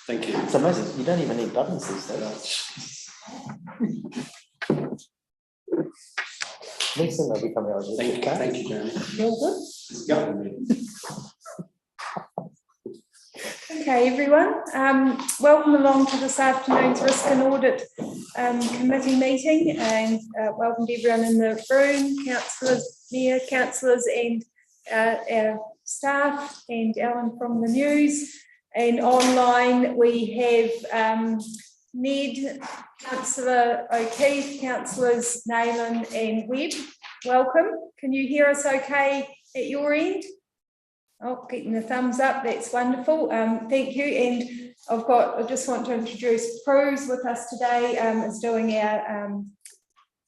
Thank you. So most, you don't even need buttons these days. Next thing they'll be coming out. Thank you, Jeremy. All good. Yep. Okay, everyone. Welcome along to this afternoon's Risk and Audit Committee meeting, and welcome to everyone in the room, councillors, mayor, councillors, and our staff, and Ellen from the news. And online we have Ned, Councillor O'Keefe, Councillors Nayland and Webb. Welcome. Can you hear us okay at your end? Oh, getting the thumbs up, that's wonderful. Thank you. And I just want to introduce Prue's with us today, is doing our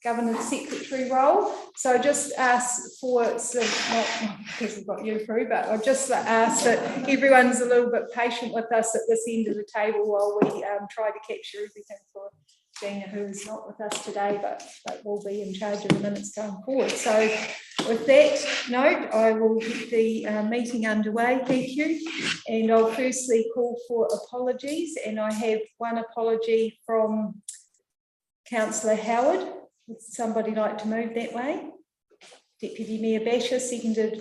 governance secretary role. So I just ask for, not because we've got you, Prue, but I just ask that everyone's a little bit patient with us at this end of the table while we try to capture everything for Gina, who is not with us today, but will be in charge of the minutes going forward. So with that note, I will get the meeting underway. Thank you. And I'll firstly call for apologies. And I have one apology from Councillor Howard. Would somebody like to move that way? Deputy Mayor Basher, seconded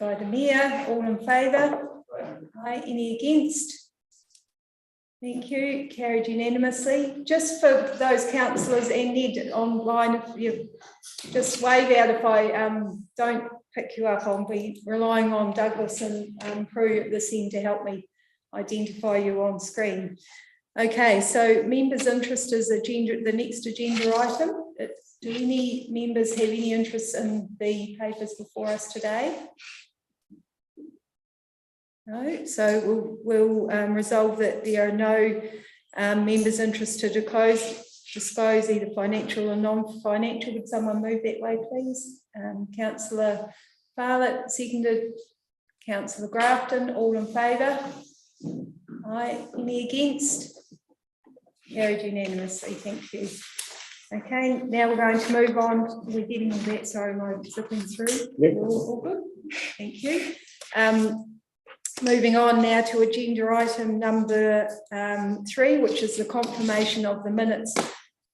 by the Mayor. All in favour? Aye. Any against? Thank you. Carried unanimously. Just for those councillors and Ned online, if you just wave out if I don't pick you up, I'll be relying on Douglas and Prue at this end to help me identify you on screen. Okay, so members' interest is the next agenda item. Do any members have any interest in the papers before us today? No, so we'll resolve that there are no members' interest to disclose either financial or non-financial. Would someone move that way, please? Councillor Bartlett, seconded. Councillor Grafton, all in favour? Aye. Any against? Carried unanimously. Thank you. Okay, now we're going to move on. We're getting all that. Sorry, my zipping through. Yep. All good. Thank you. Moving on now to agenda item number 3, which is the confirmation of the minutes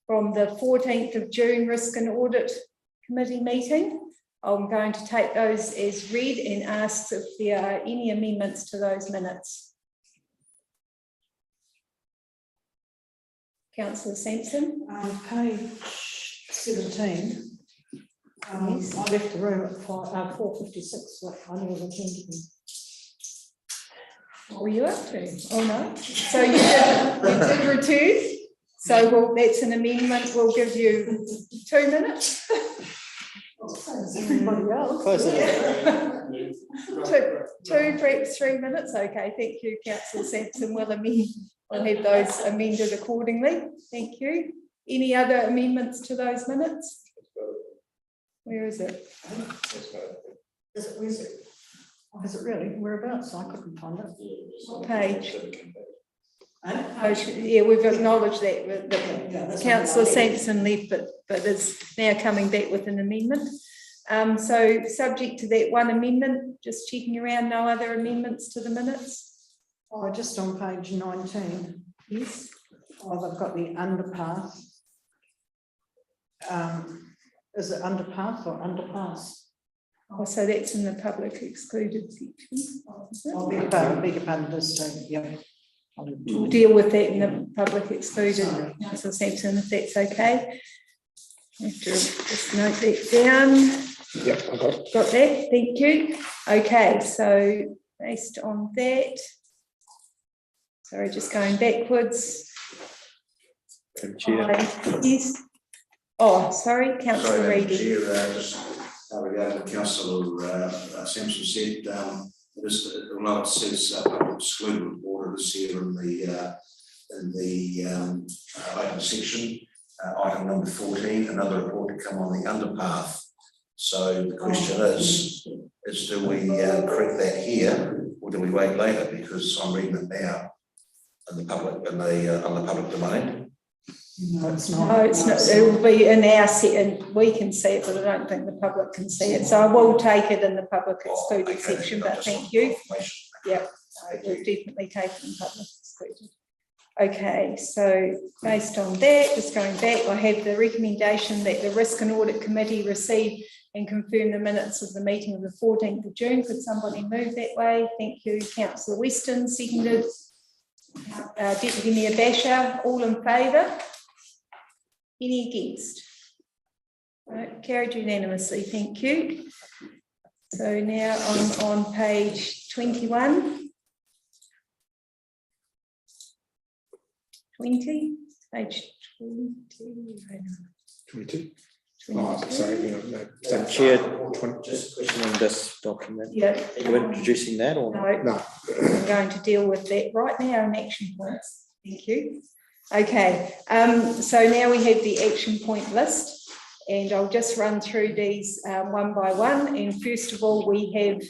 from the 14th of June Risk and Audit Committee meeting. I'm going to take those as read and ask if there are any amendments to those minutes. Councillor Sampson. Page 17. Yes. I left the room at 4:56. I knew it was. What were you up to? Oh no. So you did return. So that's an amendment. We'll give you 2 minutes. Everybody else. Close enough. Two, perhaps 3 minutes. Okay, thank you, Councillor Sampson. We'll have those amended accordingly. Thank you. Any other amendments to those minutes? Where is it? Is it really? Whereabouts? I couldn't find it. Page. Yeah, we've acknowledged that. Councillor Sampson left, but is now coming back with an amendment. So subject to that one amendment, just checking around, no other amendments to the minutes? Oh, just on page 19. Yes. Oh, they've got the underpass. Is it underpass or underpass? Oh, so that's in the public excluded section. Oh, beg your pardon, yeah. We'll deal with that in the public excluded, Councillor Sampson, if that's okay. I have to just note that down. Yep, I got it. Got that, thank you. Okay, so based on that, sorry, just going backwards. Yes. Oh, sorry, Councillor Reid. Just regarding Councillor Sampson said, although it says public excluded report, it is here in the item section, item number 14, another report to come on the underpath. So the question is do we correct that here, or do we wait later? Because I'm reading it now in the public, on the public domain. No, it's not. No, it's not. It will be in our set, and we can see it, but I don't think the public can see it. So I will take it in the public excluded Okay, section. But thank you. Confirmation. Yep, no, we've definitely taken public excluded. Okay, so based on that, just going back, I have the recommendation that the Risk and Audit Committee receive and confirm the minutes of the meeting of the 14th of June. Could somebody move that way? Thank you, Councillor Weston, seconded. Deputy Mayor Basher, all in favour? Any against? Right, carried unanimously, thank you. So now I'm on page 21. 20, page 20. 22. 22. Oh, sorry, no. So Chair, just questioning this document. Yeah. Are you introducing that or not? No, No. I'm going to deal with that right now in action points. Thank you. Okay, so now we have the action point list, and I'll just run through these one by one. And first of all, we have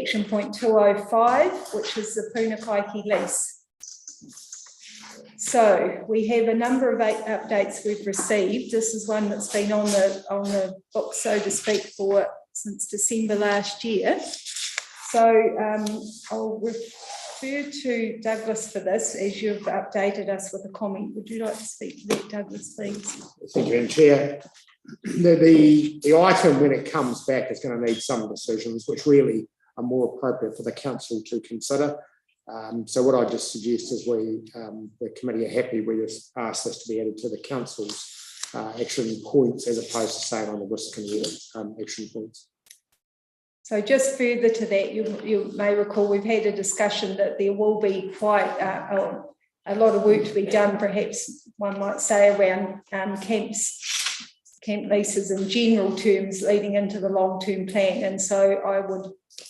action point 205, which is the Punakaiki lease. So we have a number of updates we've received. This is one that's been on the book, so to speak, since December last year. So I'll refer to Douglas for this, as you've updated us with a comment. Would you like to speak to that, Douglas, please? Thank you, Madam Chair. The item, when it comes back, is going to need some decisions, which really are more appropriate for the council to consider. So what I just suggest is the committee are happy, we just ask this to be added to the council's action points as opposed to saying on the risk and audit action points. So just further to that, you may recall we've had a discussion that there will be quite a lot of work to be done, perhaps one might say, around camp leases in general terms leading into the long-term plan. And so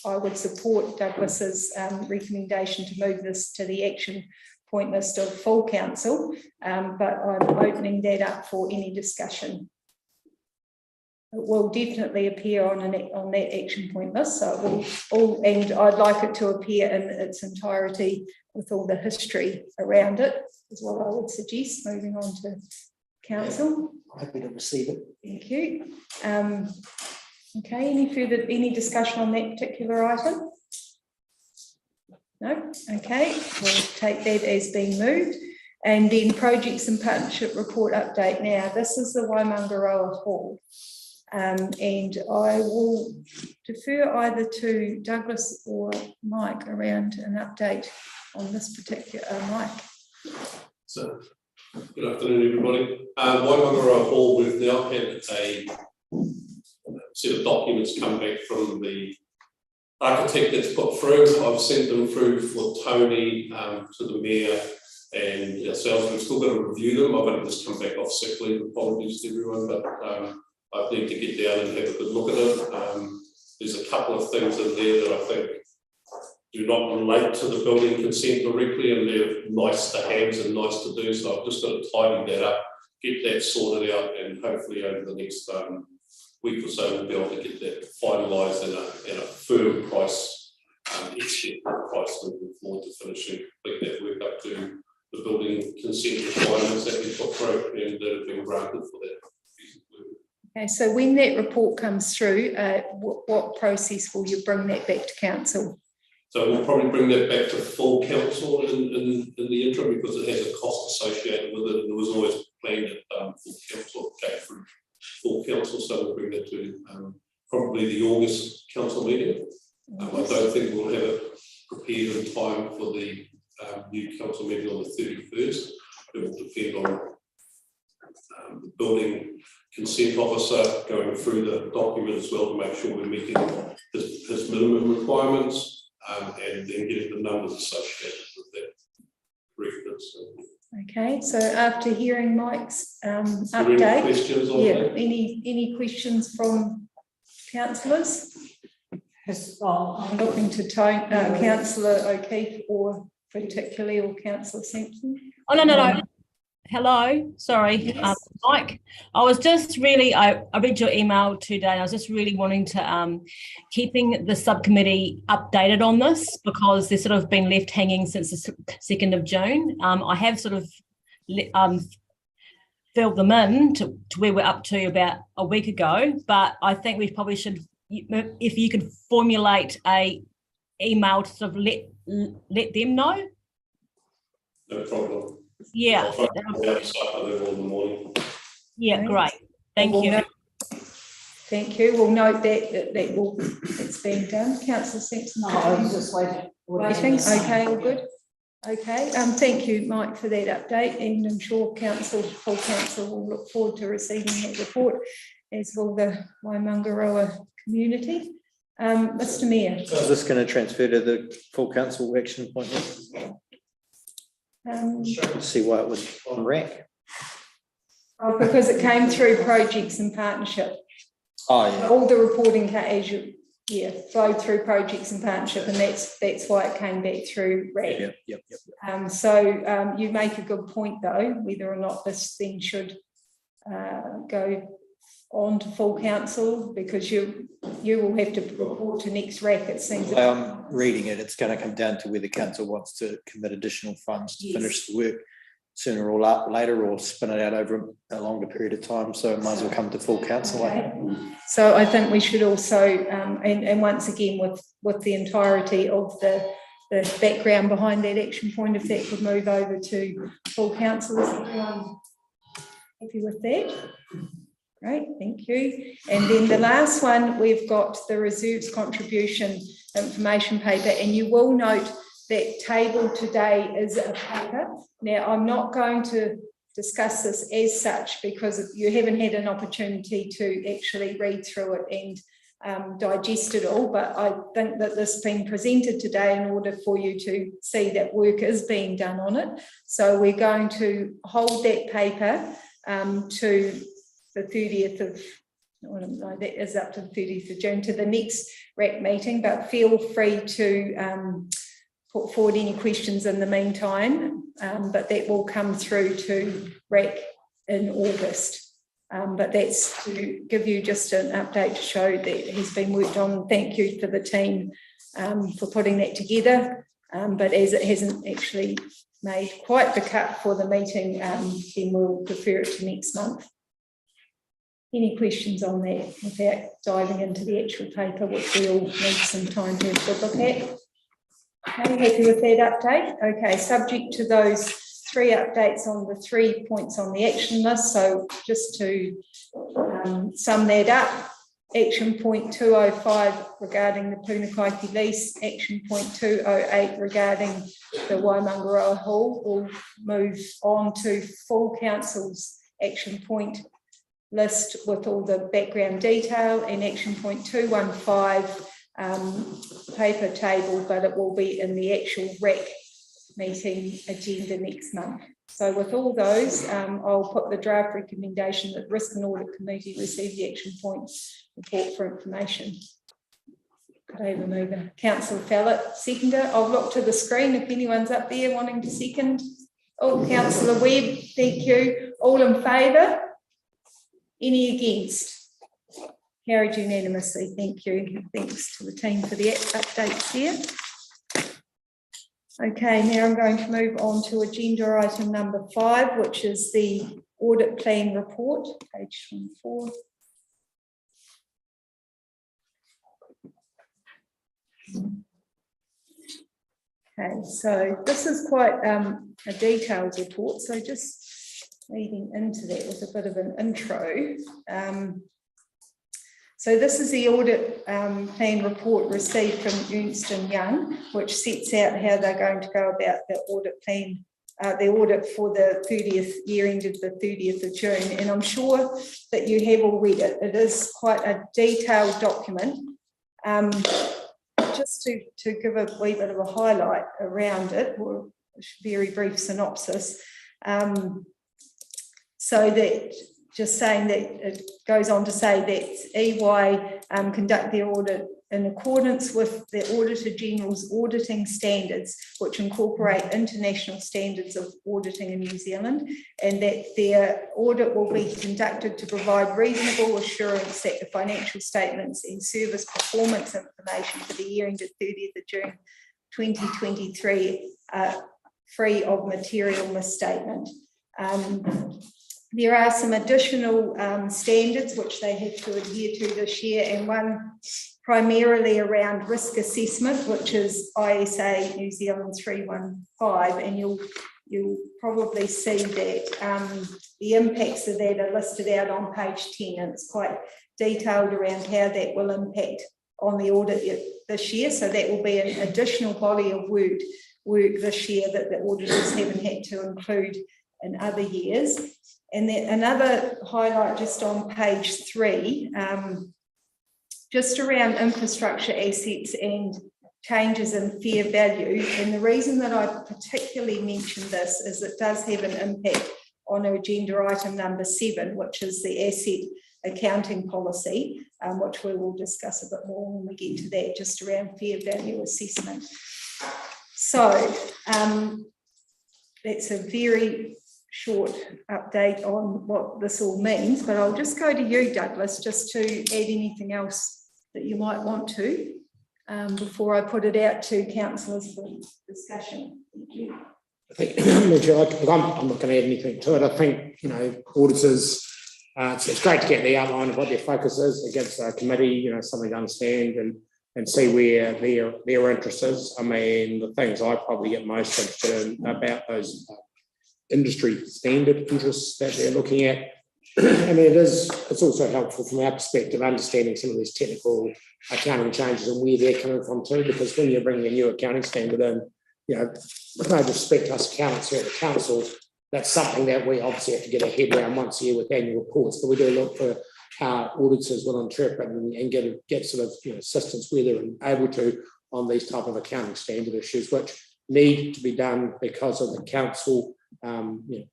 I would support Douglas's recommendation to move this to the action point list of full council, but I'm opening that up for any discussion. It will definitely appear on that action point list, so it will all, and I'd like it to appear in its entirety with all the history around it, is what I would suggest. Moving on to council. Happy to receive it. Thank you. Okay, any discussion on that particular item? No? Okay, we'll take that as being moved. And then projects and partnership report update. Now, this is the Waimangaroa Hall. And I will defer either to Douglas or Mike around an update on this particular Mike. So, good afternoon, everybody. Waimangaroa Hall, we've now had a set of documents come back from the architect that's put through. I've sent them through for Tony, to the mayor and ourselves. We've still got to review them. I've only just come back off sick leave. Apologies to everyone, but I need to get down and have a good look at it. There's a couple of things in there that I think do not relate to the building consent directly, and they're nice to have and nice to do. So I've just got to tidy that up, get that sorted out, and hopefully over the next week or so we'll be able to get that finalised in a firm price, expected price moving forward to finishing that work up to the building consent requirements that we put through and that have been granted for that. Okay, so when that report comes through, what process will you bring that back to council? So we'll probably bring that back to full council in the interim, because it has a cost associated with it, and it was always planned at full council, came through full council, so we'll bring that to probably the August council meeting. I don't think we'll have it prepared in time for the new council meeting on the 31st. It will depend on the building consent officer going through the document as well to make sure we're meeting his minimum requirements, and then getting the numbers associated with that reference. Okay, so after hearing Mike's Any update, questions on yeah, that? any questions from councillors? I'm looking to Councillor O'Keefe or particularly, or Councillor Sampson. Oh, no. Hello, sorry, Yes. Mike. I was just really, I read your email today. I was just really wanting to keeping the subcommittee updated on this, because they've sort of been left hanging since the 2nd of June. I have sort of filled them in to where we're up to about a week ago, but I think we probably should, if you could formulate a email to sort of let them know. No problem. Yeah, I'll try to go outside of it all in the morning. yeah, great. Thank We'll you. note- Thank you. We'll note it's being done. Councillor Simpson. No, I was just waiting. Waiting, okay, all good. Okay, thank you, Mike, for that update, and I'm sure full council will look forward to receiving that report, as will the Waimangaroa community. Mr. Mayor. Is this going to transfer to the full council action point? See why it was on RAC. Because it came through projects and partnership. Oh, yeah. All the reporting flowed through projects and partnership, and that's why it came back through RAC. Yep. So you make a good point, though, whether or not this thing should go on to full council, because you will have to report to next RAC, it seems. I'm reading it. It's going to come down to whether council wants to commit additional funds to finish the work sooner or later, or spin it out over a longer period of time. So it might as well come to full council. Okay. So I think we should also, and once again, with the entirety of the background behind that action point, if that could move over to full council. Is everyone happy with that? Great, thank you. And then the last one, we've got the reserves contribution information paper, and you will note that table today is a paper. Now, I'm not going to discuss this as such because you haven't had an opportunity to actually read through it and digest it all, but I think that this has been presented today in order for you to see that work is being done on it. So we're going to hold that paper to the 30th of, no, that is up to the 30th of June, to the next RAC meeting, but feel free to put forward any questions in the meantime, but that will come through to RAC in August. But that's to give you just an update to show that it has been worked on. Thank you for the team for putting that together. But as it hasn't actually made quite the cut for the meeting, then we'll defer it to next month. Any questions on that without diving into the actual paper, which we all need some time to have a look at? Okay, happy with that update? Okay, subject to those 3 updates on the 3 points on the action list. So just to sum that up, action point 205 regarding the Punakaiki lease, action point 208 regarding the Waimangaroa Hall will move on to full council's action point list with all the background detail, and action point 215 paper table, but it will be in the actual RAC meeting agenda next month. So with all those, I'll put the draft recommendation that Risk and Audit Committee receive the action point report for information. Could I have a mover? Councillor Fallett, seconder. I'll look to the screen if anyone's up there wanting to second. Oh, Councillor Webb, thank you. All in favour? Any against? Carried unanimously, thank you. Thanks to the team for the updates here. Okay, now I'm going to move on to agenda item number 5, which is the audit plan report, page 24. Okay, so this is quite a detailed report, so just leading into that with a bit of an intro. So this is the audit plan report received from Ernst & Young, which sets out how they're going to go about the audit plan, the audit for the 30th year ended the 30th of June. And I'm sure that you have all read it. It is quite a detailed document. Just to give a wee bit of a highlight around it, or a very brief synopsis. So that just saying that it goes on to say that EY conduct their audit in accordance with the Auditor General's auditing standards, which incorporate international standards of auditing in New Zealand, and that their audit will be conducted to provide reasonable assurance that the financial statements and service performance information for the year ended 30th of June 2023 are free of material misstatement. There are some additional standards which they have to adhere to this year, and one primarily around risk assessment, which is ISA New Zealand 315, and you'll you'll probably see that the impacts of that are listed out on page 10, and it's quite detailed around how that will impact on the audit this year. So that will be an additional body of work this year that the auditors haven't had to include in other years. And then another highlight just on page 3, just around infrastructure assets and changes in fair value. And the reason that I particularly mention this is it does have an impact on agenda item number 7, which is the asset accounting policy, which we will discuss a bit more when we get to that, just around fair value assessment. So that's a very short update on what this all means, but I'll just go to you, Douglas, just to add anything else that you might want to before I put it out to councillors for discussion. Thank you. I think, I'm not going to add anything to it. I think, auditors, it's great to get the outline of what their focus is against the committee, something to understand and see where their interest is. I mean, the things I probably get most interested in about those industry standard interests that they're looking at. I mean, it's also helpful from our perspective, understanding some of these technical accounting changes and where they're coming from too, because when you're bringing a new accounting standard in, with no disrespect to us accountants here at the council, that's something that we obviously have to get our head around once a year with annual reports, but we do look for how auditors will interpret and get sort of assistance where they're able to on these type of accounting standard issues, which need to be done because of the council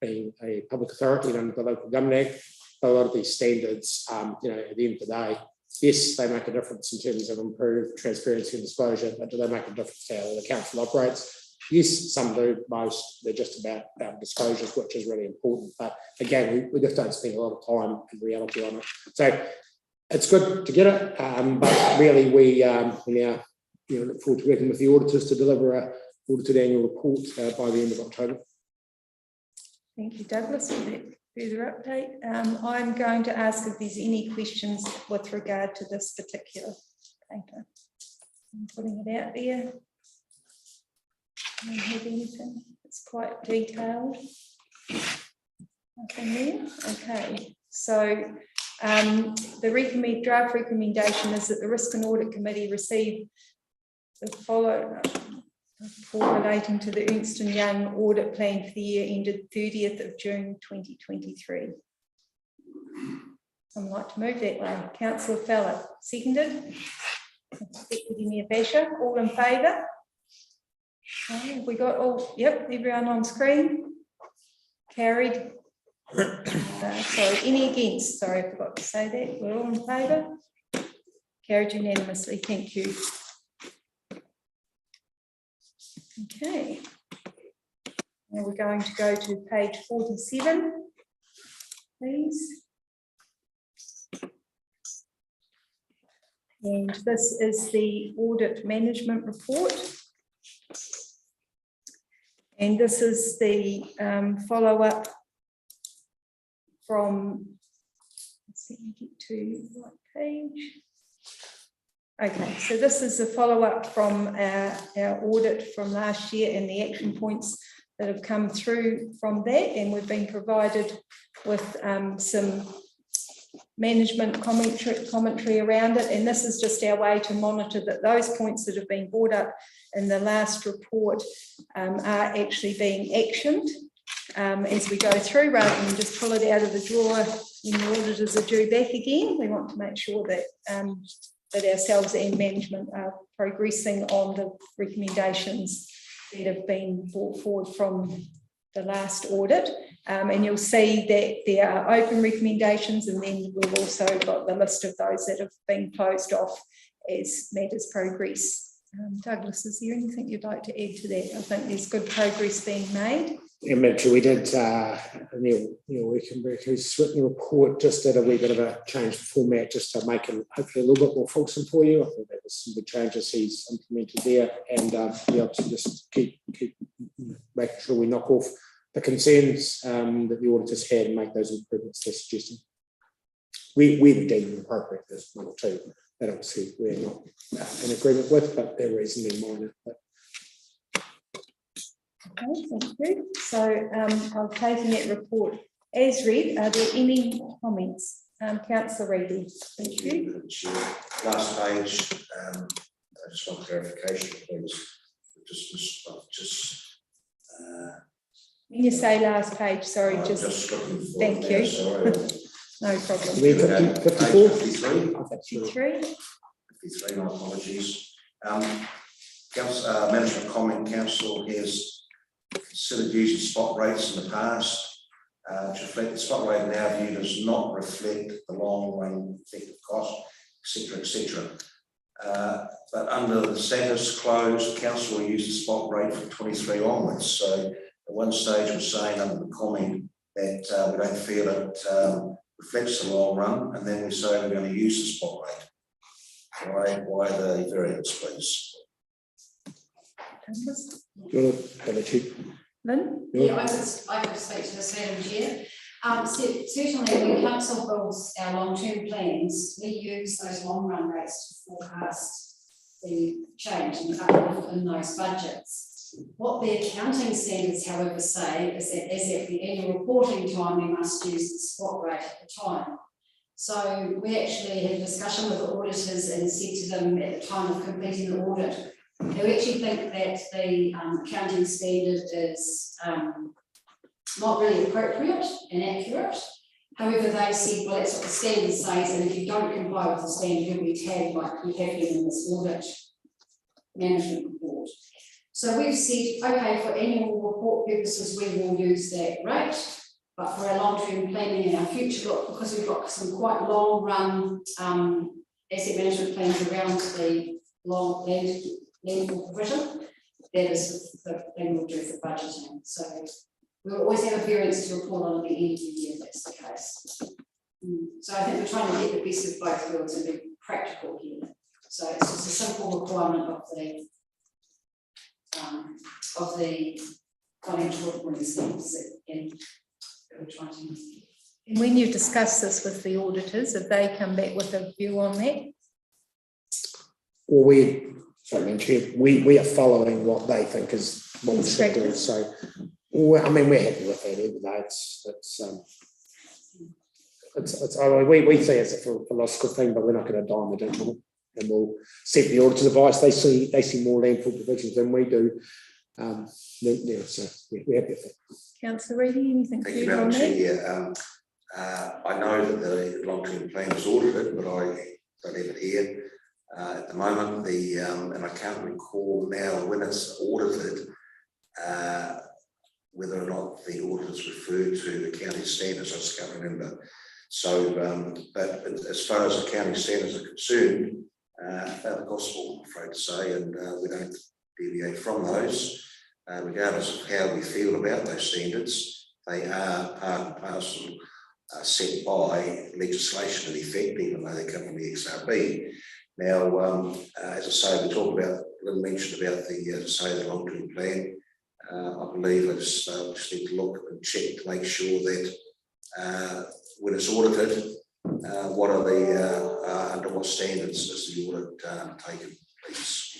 being a public authority under the Local Government Act. A lot of these standards, at the end of the day, yes, they make a difference in terms of improved transparency and disclosure, but do they make a difference to how the council operates? Yes, some do, most, they're just about disclosures, which is really important. But again, we just don't spend a lot of time in reality on it. So it's good to get it, but really we now look forward to working with the auditors to deliver a audited annual report by the end of October. Thank you, Douglas, for that further update. I'm going to ask if there's any questions with regard to this particular paper. I'm putting it out there. I don't have anything. It's quite detailed. Nothing there. Okay. So the draft recommendation is that the Risk and Audit Committee receive the following report relating to the Ernst & Young audit plan for the year ended 30th of June 2023. Someone like to move that way? Councillor Fowler, seconded. Deputy Mayor Basher, all in favour? Okay, have we got all? Yep, everyone on screen. Carried. Sorry, any against? Sorry, I forgot to say that. We're all in favour. Carried unanimously. Thank you. Okay. Now we're going to go to page 47, please. And this is the audit management report. And this is the follow-up from, let's see, get to what page. Okay, so this is a follow-up from our audit from last year and the action points that have come through from that, and we've been provided with some management commentary around it, and this is just our way to monitor that those points that have been brought up in the last report are actually being actioned as we go through, rather than just pull it out of the drawer when the auditors are due back again. We want to make sure that that ourselves and management are progressing on the recommendations that have been brought forward from the last audit. And you'll see that there are open recommendations, and then we've also got the list of those that have been closed off as matters progress. Douglas, is there anything you'd like to add to that? I think there's good progress being made. Yeah, Mitchell, we did, Neil Wickenberg, who's written the report, just did a wee bit of a change of format just to make it hopefully a little bit more fulsome for you. I think that was some good changes he's implemented there, and obviously just keep making sure we knock off the concerns that the auditors had and make those improvements they're suggesting. We deem them appropriate. There's one or two that obviously we're not in agreement with, but they're reasonably minor. But Okay, thank you. So I'm taking that report as read. Are there any comments? Councillor Reedy, thank you. Last page, I just want clarification, please. When you say last page, sorry, I'm just looking for thank it now, you. sorry. No problem. We have 54? 53. 53. 53, my apologies. Management comment, council has considered using spot rates in the past. To reflect the spot rate in our view does not reflect the long run effective cost, etc. But under the status closed, council will use the spot rate from 23 onwards. So at one stage we're saying under the comment that we don't feel it reflects the long run, and then we say we're going to use the spot rate. Why the variance, please? Lynn? Yeah, I could speak to this, Madam Chair. Certainly when council builds our long-term plans, we use those long-run rates to forecast the change in those budgets. What the accounting standards, however, say is that as at the annual reporting time, we must use the spot rate at the time. So we actually had a discussion with the auditors and said to them at the time of completing the audit, we actually think that the accounting standard is not really appropriate and accurate. However, they said, well, that's what the standard says, and if you don't comply with the standard, you'll be tagged like we have been in this audit management report. So we've said, okay, for annual report purposes, we will use that rate, but for our long-term planning and our future look, because we've got some quite long-run asset management plans around the long landfill provision, that is the thing we'll do for budgeting. So we'll always have a variance to report on at the end of the year if that's the case. So I think we're trying to get the best of both worlds and be practical here. So it's just a simple requirement of the financial reporting standards that we're trying to. And when you discuss this with the auditors, have they come back with a view on that? Well, we are following what they think is what we should do. So, we're happy with that, even though we see it as a philosophical thing, but we're not going to die on the ditch. And we'll seek the auditor's advice. They see more landfill provisions than we do. So we're happy with that. Councillor Reedy, anything Thank you, further on Madam that? Chair. I know that the long-term plan is audited, but I don't have it here at the moment. And I can't recall now when it's audited whether or not the auditors refer to the county standards. I just can't remember. So, but as far as the county standards are concerned, they're the gospel, I'm afraid to say, and we don't deviate from those, regardless of how we feel about those standards. They are part and parcel set by legislation in effect, even though they come from the XRB. Now, as I say, we talked about, Lynn mentioned about the long-term plan. I believe I just need to look and check to make sure that when it's audited, what are the under what standards is the audit taken, please?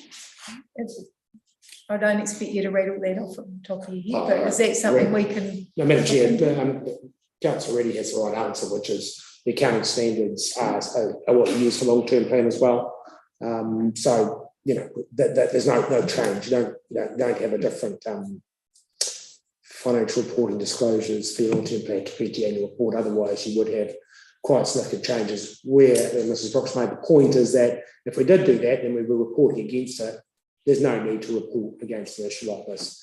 I don't expect you to read all that off the top of your head, but is that something we can? No, Madam Chair, Council already has the right answer, which is the accounting standards are what you use for long-term plan as well. So there's no change. You don't have a different financial reporting disclosures for your long-term plan compared to your annual report. Otherwise, you would have quite significant changes. Where Mrs. Brooks made the point is that if we did do that, then we were reporting against it. There's no need to report against an issue like this.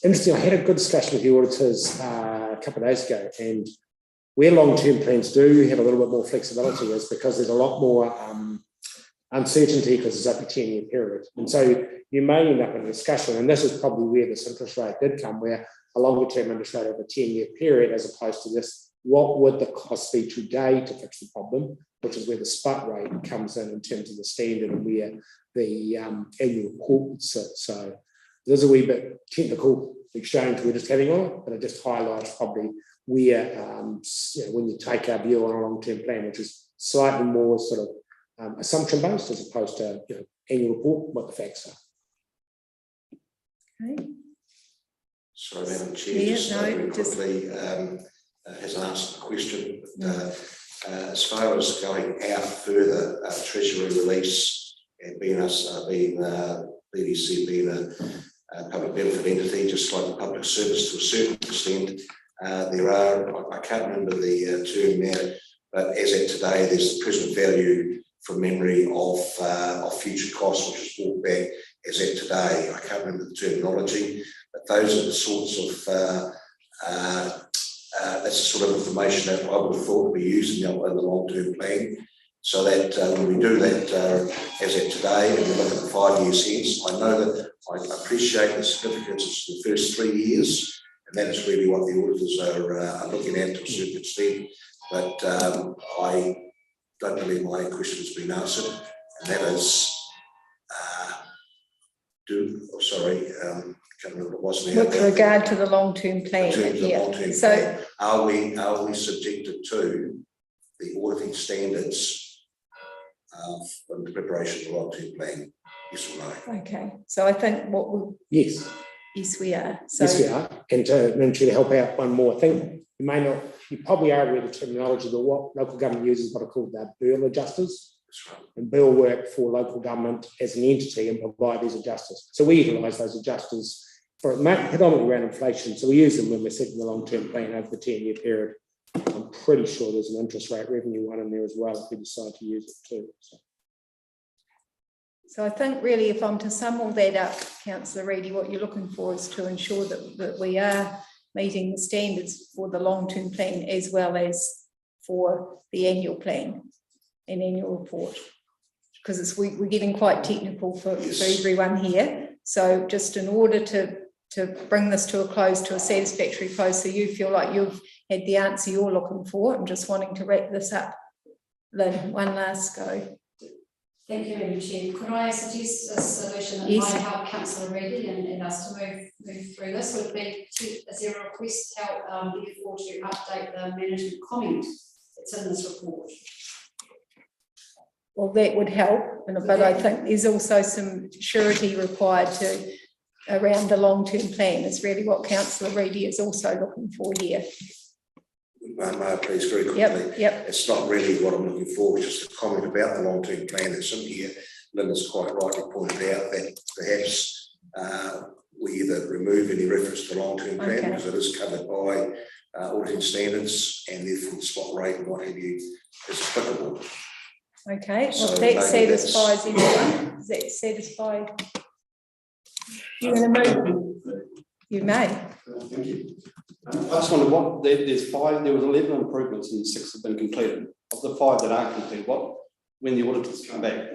Interesting, I had a good discussion with the auditors a couple of days ago, and where long-term plans do have a little bit more flexibility is because there's a lot more uncertainty because it's up a 10-year period. And so you may end up in a discussion, and this is probably where this interest rate did come, where a longer-term interest rate over a 10-year period, as opposed to this, what would the cost be today to fix the problem, which is where the spot rate comes in terms of the standard and where the annual report would sit. So there's a wee bit technical exchange we're just having on it, but it just highlights probably where, when you take our view on a long-term plan, which is slightly more sort of assumption-based as opposed to annual report, what the facts are. Okay. Sorry, Madam Chair, Yeah, just no, very just- quickly, has answered the question. As far as going out further, Treasury release and BDC being a public benefit entity, just like the public service to a certain extent, there are, I can't remember the term now, but as at today, there's the present value from memory of future costs, which is brought back as at today. I can't remember the terminology, but those are the sorts of that's the sort of information that I would have thought we use in the long-term plan. So that when we do that as at today, and we look at the 5 years hence, I know that I appreciate the significance of the first 3 years, and that is really what the auditors are looking at to a certain extent. But I don't believe my question has been answered, and that is, can't remember what it was now. With regard to the long-term plan, In terms of yeah. long-term So, plan, are we subjected to the auditing standards in the preparation of the long-term plan? Yes or no? okay, so I think Yes, yes, we are. So, yes, we are. And to help out one more, I think you probably are aware of the terminology, but what local government uses what are called the bill adjusters. That's right. And bill work for local government as an entity and provide these adjusters. So we utilise those adjusters for predominantly around inflation. So we use them when we're setting the long-term plan over the 10-year period. I'm pretty sure there's an interest rate revenue one in there as well if we decide to use it too. so I think really, if I'm to sum all that up, Councillor Reedy, what you're looking for is to ensure that we are meeting the standards for the long-term plan as well as for the annual plan and annual report, because we're getting quite technical for everyone here. So just in order to bring this to a close, to a satisfactory close, so you feel like you've had the answer you're looking for, I'm just wanting to wrap this up. Lynn, one last go. Thank you, Madam Chair. Could I suggest a solution that Yes. might help Councillor Reedy and us to move through this? Would be is there a request help therefore to update the management comment that's in this report? Well, that would help, but I think there's also some surety required around the long-term plan. Is really what Councillor Reedy is also looking for here. Please, very quickly. Yep. It's not really what I'm looking for, it's just a comment about the long-term plan that's in here. Linda's quite rightly pointed out that perhaps we either remove any reference to the long-term plan because it is covered by auditing standards, and therefore the spot rate and what have you is applicable. Okay, well, So that maybe satisfies everyone. Does that satisfy? You going to move? You may. Thank you. I just wondered what there's 5. There was 11 improvements and 6 have been completed. Of the 5 that aren't completed, when the auditors come back,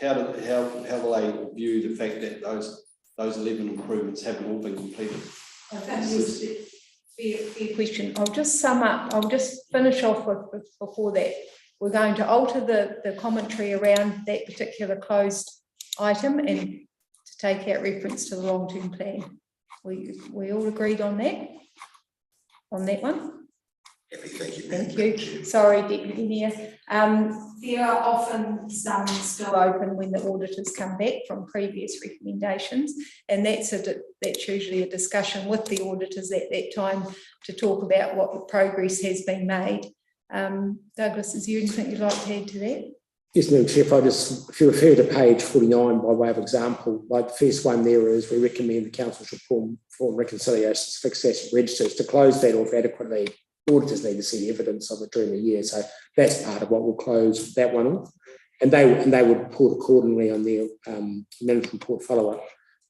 how will they view the fact that those 11 improvements haven't all been completed? Fair question. I'll just sum up. I'll just finish off with before that. We're going to alter the commentary around that particular closed item and to take out reference to the long-term plan. We all agreed on that? On that one? Thank you. Thank you. Sorry, Deputy Mayor. There are often some still open when the auditors come back from previous recommendations, and that's usually a discussion with the auditors at that time to talk about what the progress has been made. Douglas, is there anything you'd like to add to that? Yes, Madam Chair, if you refer to page 49 by way of example, like the first one there is we recommend the council should form reconciliations, fixed asset registers. To close that off adequately, auditors need to see evidence of it during the year. So that's part of what will close that one off. And they would report accordingly on their management report follow-up.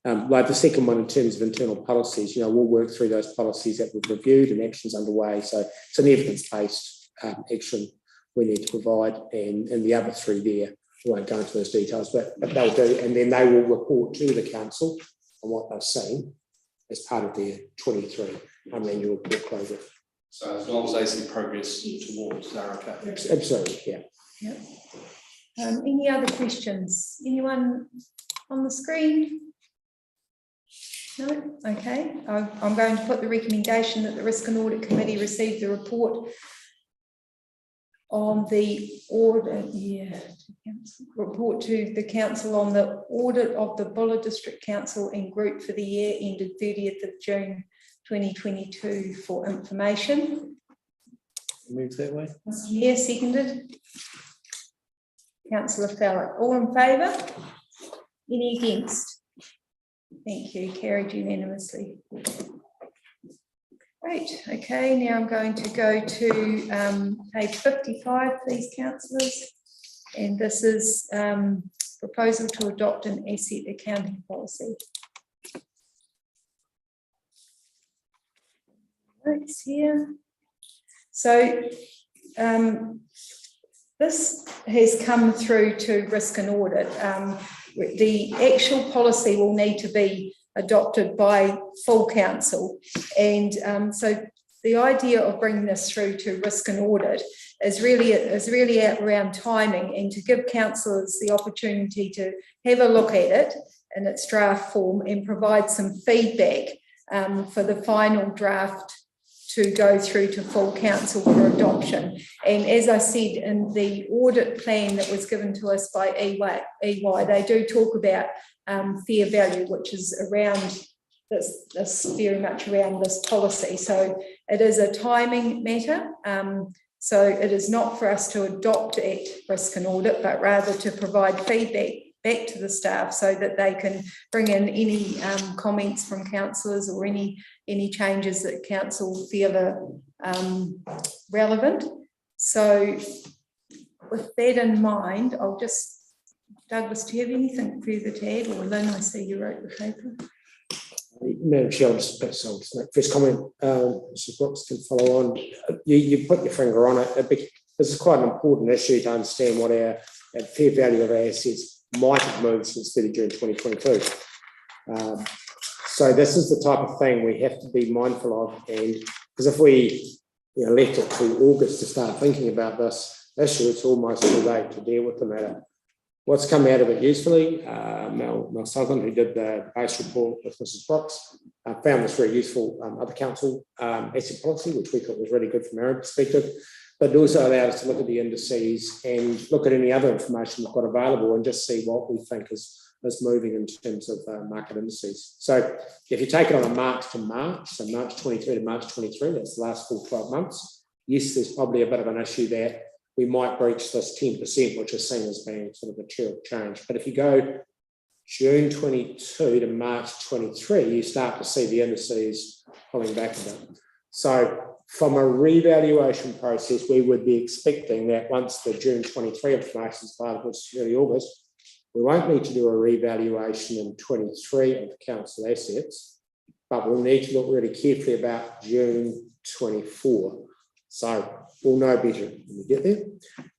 Like the second one in terms of internal policies, we'll work through those policies that we've reviewed and actions underway. So it's an evidence-based action we need to provide, and the other 3 there, I won't go into those details, but they'll do, and then they will report to the council on what they've seen as part of their 23 annual report closure. So as long as they see progress towards, they're okay. Absolutely, yeah. Yep. Any other questions? Anyone on the screen? No? Okay. I'm going to put the recommendation that the Risk and Audit Committee receive the report on the audit, report to the council on the audit of the Buller District Council and Group for the year ended 30th of June 2022 for information. Move that way. Mr. Mayor, seconded. Councillor Fallon, all in favour? Any against? Thank you, carried unanimously. Great, okay, now I'm going to go to page 55, please, councillors. And this is proposal to adopt an asset accounting policy. It's here. So this has come through to risk and audit. The actual policy will need to be adopted by full council, and so the idea of bringing this through to risk and audit is really around timing, and to give councillors the opportunity to have a look at it in its draft form and provide some feedback for the final draft to go through to full council for adoption. And as I said, in the audit plan that was given to us by EY, they do talk about fair value, which is around this very much around this policy. So it is a timing matter. So it is not for us to adopt at risk and audit, but rather to provide feedback back to the staff so that they can bring in any comments from councillors or any changes that council feel are relevant. So with that in mind, I'll just, Douglas, do you have anything further to add? Or Lynn, I see you wrote the paper. Madam Chair, I'll just make first comment. Mrs. Brooks can follow on. You put your finger on it. This is quite an important issue to understand what our fair value of our assets might have moved since 30 June 2022. So this is the type of thing we have to be mindful of, and because if we left it to August to start thinking about this issue, it's almost too late to deal with the matter. What's come out of it usefully, Mel Sutherland, who did the base report with Mrs. Brooks, found this very useful other council asset policy, which we thought was really good from our own perspective, but it also allowed us to look at the indices and look at any other information we've got available and just see what we think is moving in terms of market indices. So if you take it on a March to March, so March 23 to March 23, that's the last full 12 months, yes, there's probably a bit of an issue there. We might breach this 10%, which is seen as being sort of a material change. But if you go June 22 to March 23, you start to see the indices pulling back a bit. So from a revaluation process, we would be expecting that once the June 23 information is available, which is early August, we won't need to do a revaluation in 23 of the council assets, but we'll need to look really carefully about June 24. So we'll know better when we get there.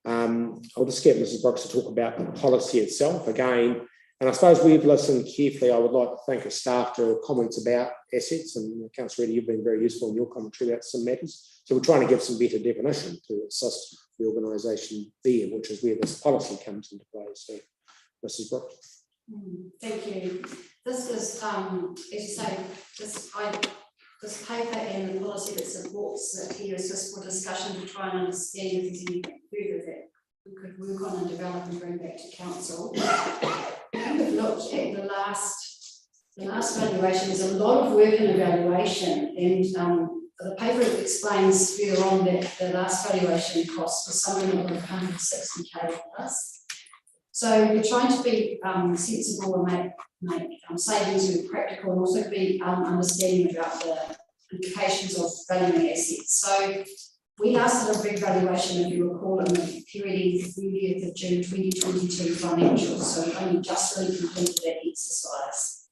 I'll just get Mrs. Brooks to talk about the policy itself again. And I suppose we've listened carefully. I would like to thank our staff to comments about assets, and Councillor Reddy, you've been very useful in your commentary about some matters. So we're trying to give some better definition to assist the organisation there, which is where this policy comes into play. So, Mrs. Brooks. Thank you. This is, as you say, this paper and the policy that supports it here is just for discussion to try and understand if there's anything further that we could work on and develop and bring back to council. We've looked at the last valuation. There's a lot of work in evaluation, and the paper explains further on that the last valuation cost was somewhere in the order of 160k plus. So we're trying to be sensible and make savings and practical, and also be understanding about the implications of valuing assets. So we last did a revaluation, if you recall, in the period 30th of June 2022 financials. So we only just really completed that exercise.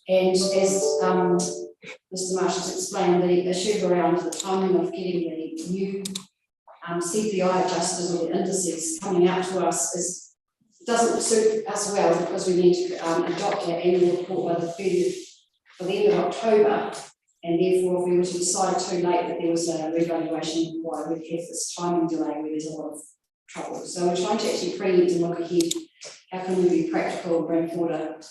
And as Mr. Marsh has explained, the issue around the timing of getting the new CPI adjusters or the indices coming out to us doesn't suit us well, because we need to adopt our annual report by the 30th, for the end of October, and therefore if we were to decide too late that there was a revaluation required, we'd have this timing delay where there's a lot of trouble. So we're trying to actually preempt and look ahead. How can we be practical and bring forward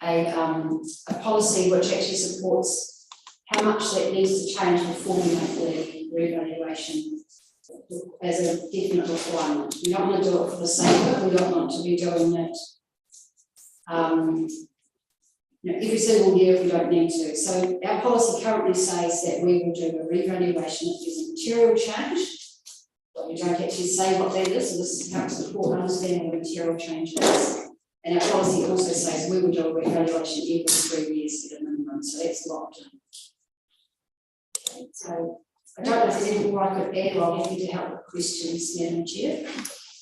a policy which actually supports how much that needs to change before we make the revaluation as a definite requirement. We don't want to do it for the sake of it. We don't want to be doing it every single year if we don't need to. So our policy currently says that we will do a revaluation if there's a material change, but we don't actually say what that is. So this is council report understanding what material change is. And our policy also says we will do a revaluation every 3 years at a minimum. So that's locked in. So I don't know if there's anything more I could add, or I'll have you to help with questions, Madam Chair.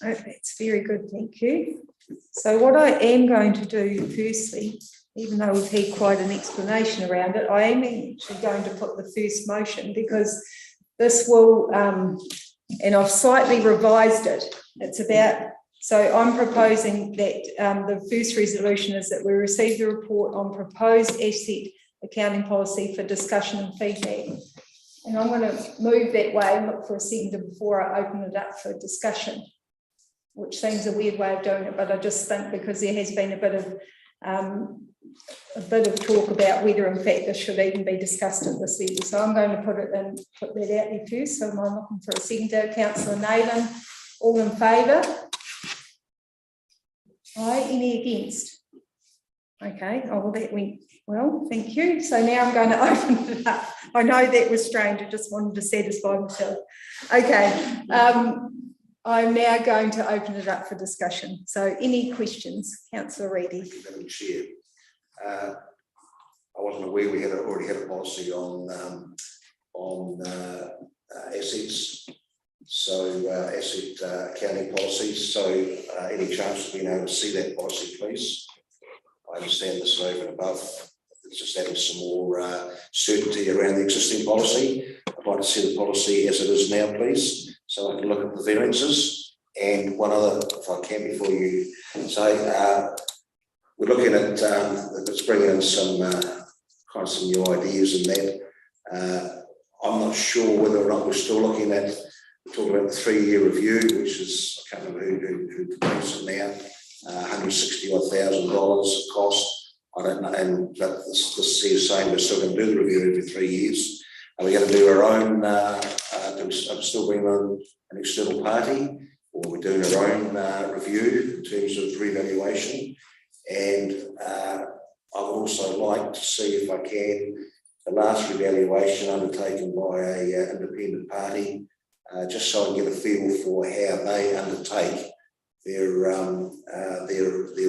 Oh, that's very good, thank you. So what I am going to do firstly, even though we've had quite an explanation around it, I am actually going to put the first motion, because this will, and I've slightly revised it. It's about, so I'm proposing that the first resolution is that we receive the report on proposed asset accounting policy for discussion and feedback. And I'm going to move that way and look for a seconder before I open it up for discussion, which seems a weird way of doing it, but I just think because there has been a bit of talk about whether in fact this should even be discussed at this level. So I'm going to put that out there first. So I'm looking for a seconder. Councillor Nayland, all in favour? Aye, any against? Okay, oh well, that went well, thank you. So now I'm going to open it up. I know that was strange, I just wanted to satisfy myself. Okay, I'm now going to open it up for discussion. So any questions? Councillor Reedy. Madam Chair, I wasn't aware we already had a policy on assets, so asset accounting policies. So any chance of being able to see that policy, please? I understand this is over and above. It's just adding some more certainty around the existing policy. I'd like to see the policy as it is now, please, so I can look at the variances. And one other, if I can, before you say, we're looking at let's bring in some kind of some new ideas in that. I'm not sure whether or not we're still looking at talking about the 3-year review, which is, I can't remember who completes it now. $160,000 cost. I don't know, and this is saying we're still going to do the review every 3 years. Are we going to do our own? Do we still bring on an external party, or we're doing our own review in terms of revaluation? And I would also like to see, if I can, the last revaluation undertaken by a independent party, just so I can get a feel for how they undertake their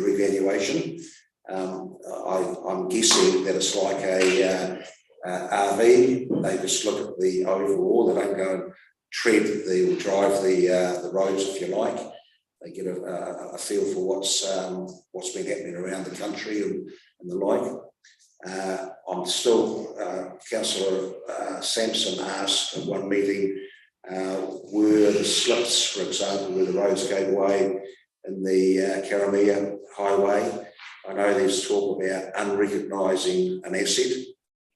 revaluation. I'm guessing that it's like a RV. They just look at the overall. They don't go and drive the roads, if you like. They get a feel for what's been happening around the country and the like. I'm still, Councillor Sampson asked at one meeting, were the slips, for example, where the roads gave away in the Karamea Highway. I know there's talk about unrecognising an asset.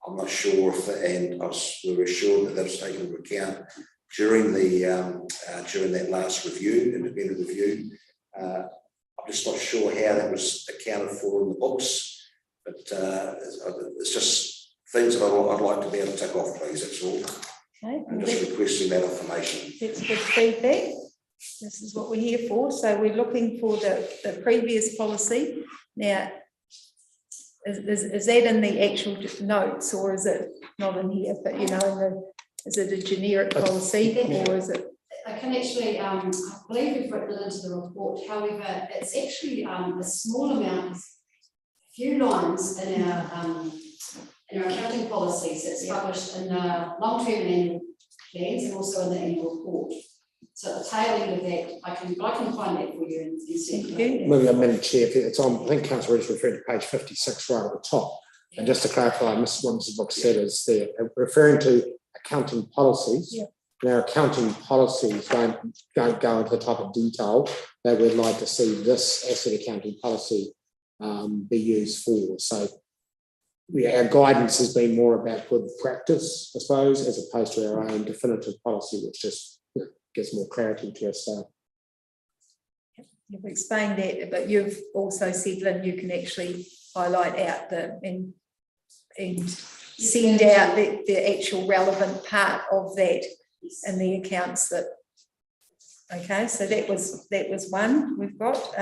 I'm not sure if, and we were assured that was taken into account during that last review, independent review. I'm just not sure how that was accounted for in the books, but it's just things that I'd like to be able to tick off, please. That's all. Okay, I'm just requesting that information. That's good feedback. This is what we're here for. So we're looking for the previous policy. Now, is that in the actual notes, or is it not in here? But you know, is it a generic policy, or is it? I can actually, I believe we've written it into the report. However, it's actually a small amount, a few lines in our accounting policies. It's published in long-term and annual plans, and also in the annual report. So at the tail end of that, I can find that for you and send it. Maybe Madam Chair, if it's on, I think Councillor is referring to page 56 right at the top. And just to clarify, what Mrs. Brooks said is they're referring to accounting policies. Yeah. Now, accounting policies don't go into the type of detail that we'd like to see this asset accounting policy be used for. So our guidance has been more about good practice, I suppose, as opposed to our own definitive policy, which just gives more clarity to us. So. You've explained that, but you've also said, Lynn, you can actually highlight out and send out the actual relevant part of that in the accounts. That okay, so that was one we've got.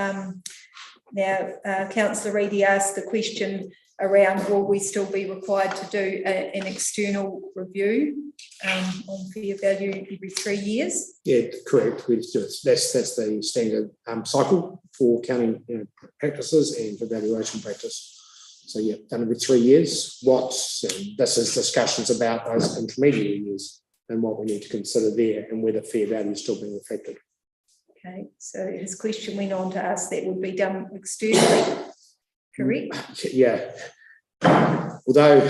Now, Councillor Reedy asked the question, around will we still be required to do an external review on fair value every 3 years? Yeah, correct. We just do it. That's the standard cycle for accounting practices and for valuation practice. So yeah, done every 3 years. This is discussions about those intermediary years and what we need to consider there and whether fair value is still being reflected. Okay, so his question went on to ask that would be done externally, correct? Yeah. Although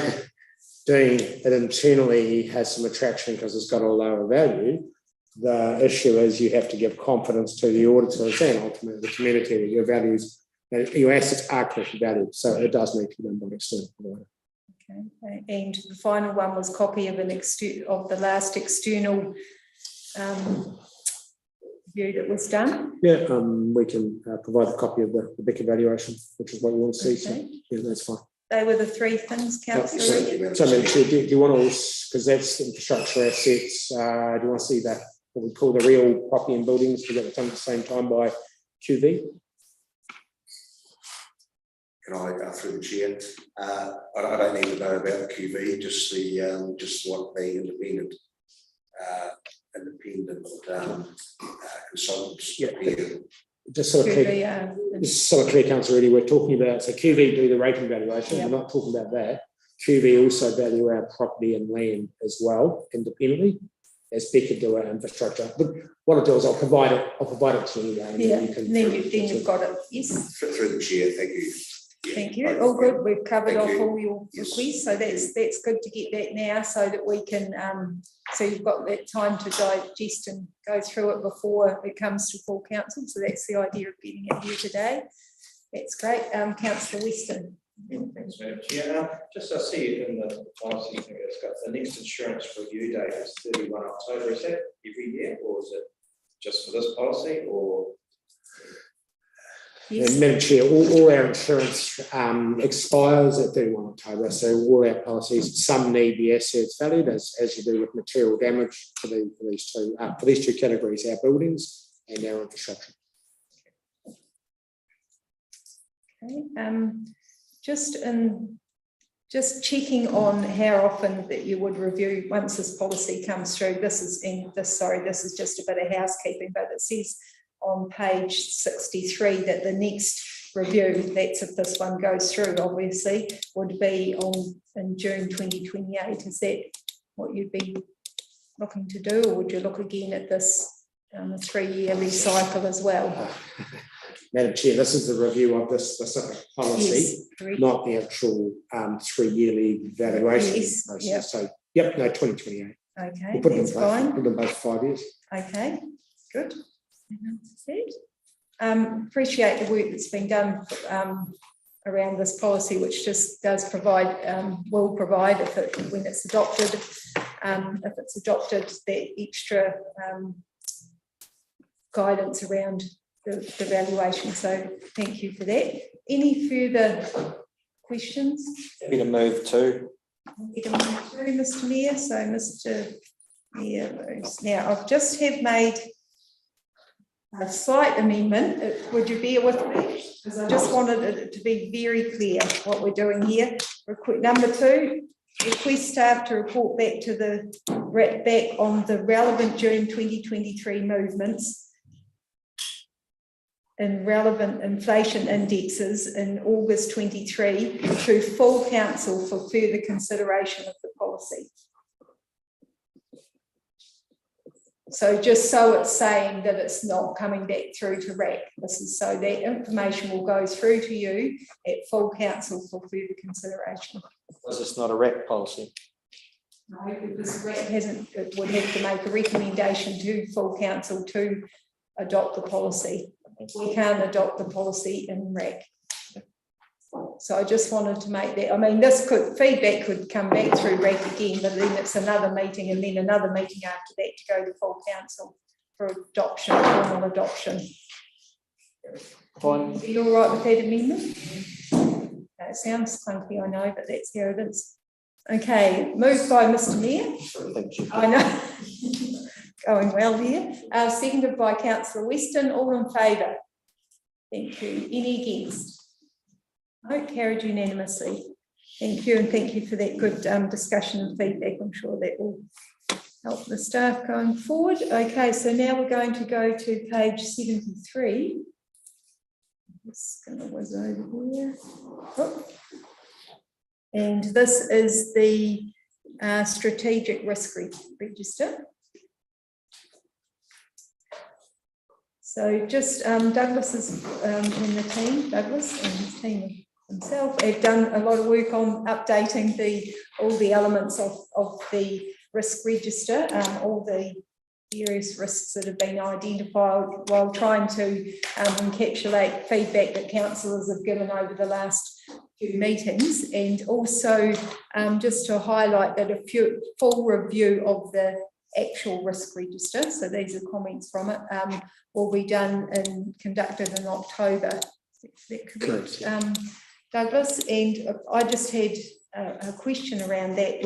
doing it internally has some attraction because it's got a lower value, the issue is you have to give confidence to the auditors and ultimately the community that your values, that your assets are correctly valued. So it does need to be done by an external provider. Okay, and the final one was copy of the last external review that was done. Yeah, we can provide a copy of the BIC evaluation, which is what you want to see. Okay. So yeah, that's fine. They were the three things, Councillor. So do you want to, because that's infrastructure assets, do you want to see that, what we call the real property and buildings to get it done at the same time by QV? Can I, through the chair, I don't need to know about the QV, just what the independent consultants. Yeah. Here. Just so clear, Councillor, really, we're talking about, so QV do the rating valuation, we're not talking about that. QV also value our property and land as well, independently, as BIC do our infrastructure. But what I'll do is I'll provide it to you. And Yeah, then you've got it, yes. Through the chair, thank you. Yeah, Thank you. All good. We've covered off all your Yes. requests, so that's good to get that now, so that we can so you've got that time to digest and go through it before it comes to full council. So that's the idea of getting it here today. That's great. Councillor Weston. Thanks, Madam Chair. Just I see it in the policy, I think it's got the next insurance review date is 31 October. Is that every year, or is it just for this policy, or? Yes. And Madam Chair, all our insurance expires at 31 October, so all our policies, some need the assets valued as you do with material damage for these two categories, our buildings and our infrastructure. Okay. Just checking on how often that you would review once this policy comes through. This is just a bit of housekeeping, but it says on page 63 that the next review, that's if this one goes through, obviously, would be in June 2028. Is that what you'd be looking to do, or would you look again at this 3-yearly cycle as well? Madam Chair, this is the review of this specific policy, yes, not the actual 3-yearly valuation process. Yep. So, yep, no, 2028. Okay, We'll put that's fine. fine. Put them both 5 years. Okay, good. Appreciate the work that's been done around this policy, which just does provide, will provide when it's adopted, that extra guidance around the valuation. So thank you for that. Any further questions? Happy to move to. Mr. Mayor. So Mr. Mayor, now I've just made a slight amendment. Would you bear with me? Because I just wanted it to be very clear what we're doing here. Number 2, request staff to report back to the RAC on the relevant June 2023 movements in relevant inflation indexes in August 23 to full council for further consideration of the policy. So just so it's saying that it's not coming back through to RAC. This is so that information will go through to you at full council for further consideration. Was this not a RAC policy? No, because RAC would have to make a recommendation to full council to adopt the policy. We can't adopt the policy in RAC. So I just wanted to make that. I mean, feedback could come back through RAC again, but then it's another meeting and then another meeting after that to go to full council for adoption, formal adoption. Fine. Are you all right with that amendment? It sounds clunky, I know, but that's how it is. Okay, moved by Mr. Mayor. Thank you. I know. Going well here. Seconded by Councillor Weston. All in favour? Thank you. Any against? No, carried unanimously. Thank you, and thank you for that good discussion and feedback. I'm sure that will help the staff going forward. Okay, so now we're going to go to page 73. Just going to whiz over here. Oh. And this is the strategic risk register. So just Douglas is in the team, Douglas and his team himself have done a lot of work on updating all the elements of the risk register, all the various risks that have been identified while trying to encapsulate feedback that councillors have given over the last few meetings, and also just to highlight that a full review of the actual risk register, so these are comments from it, will be done and conducted in October. Is that correct, Douglas? And I just had a question around that.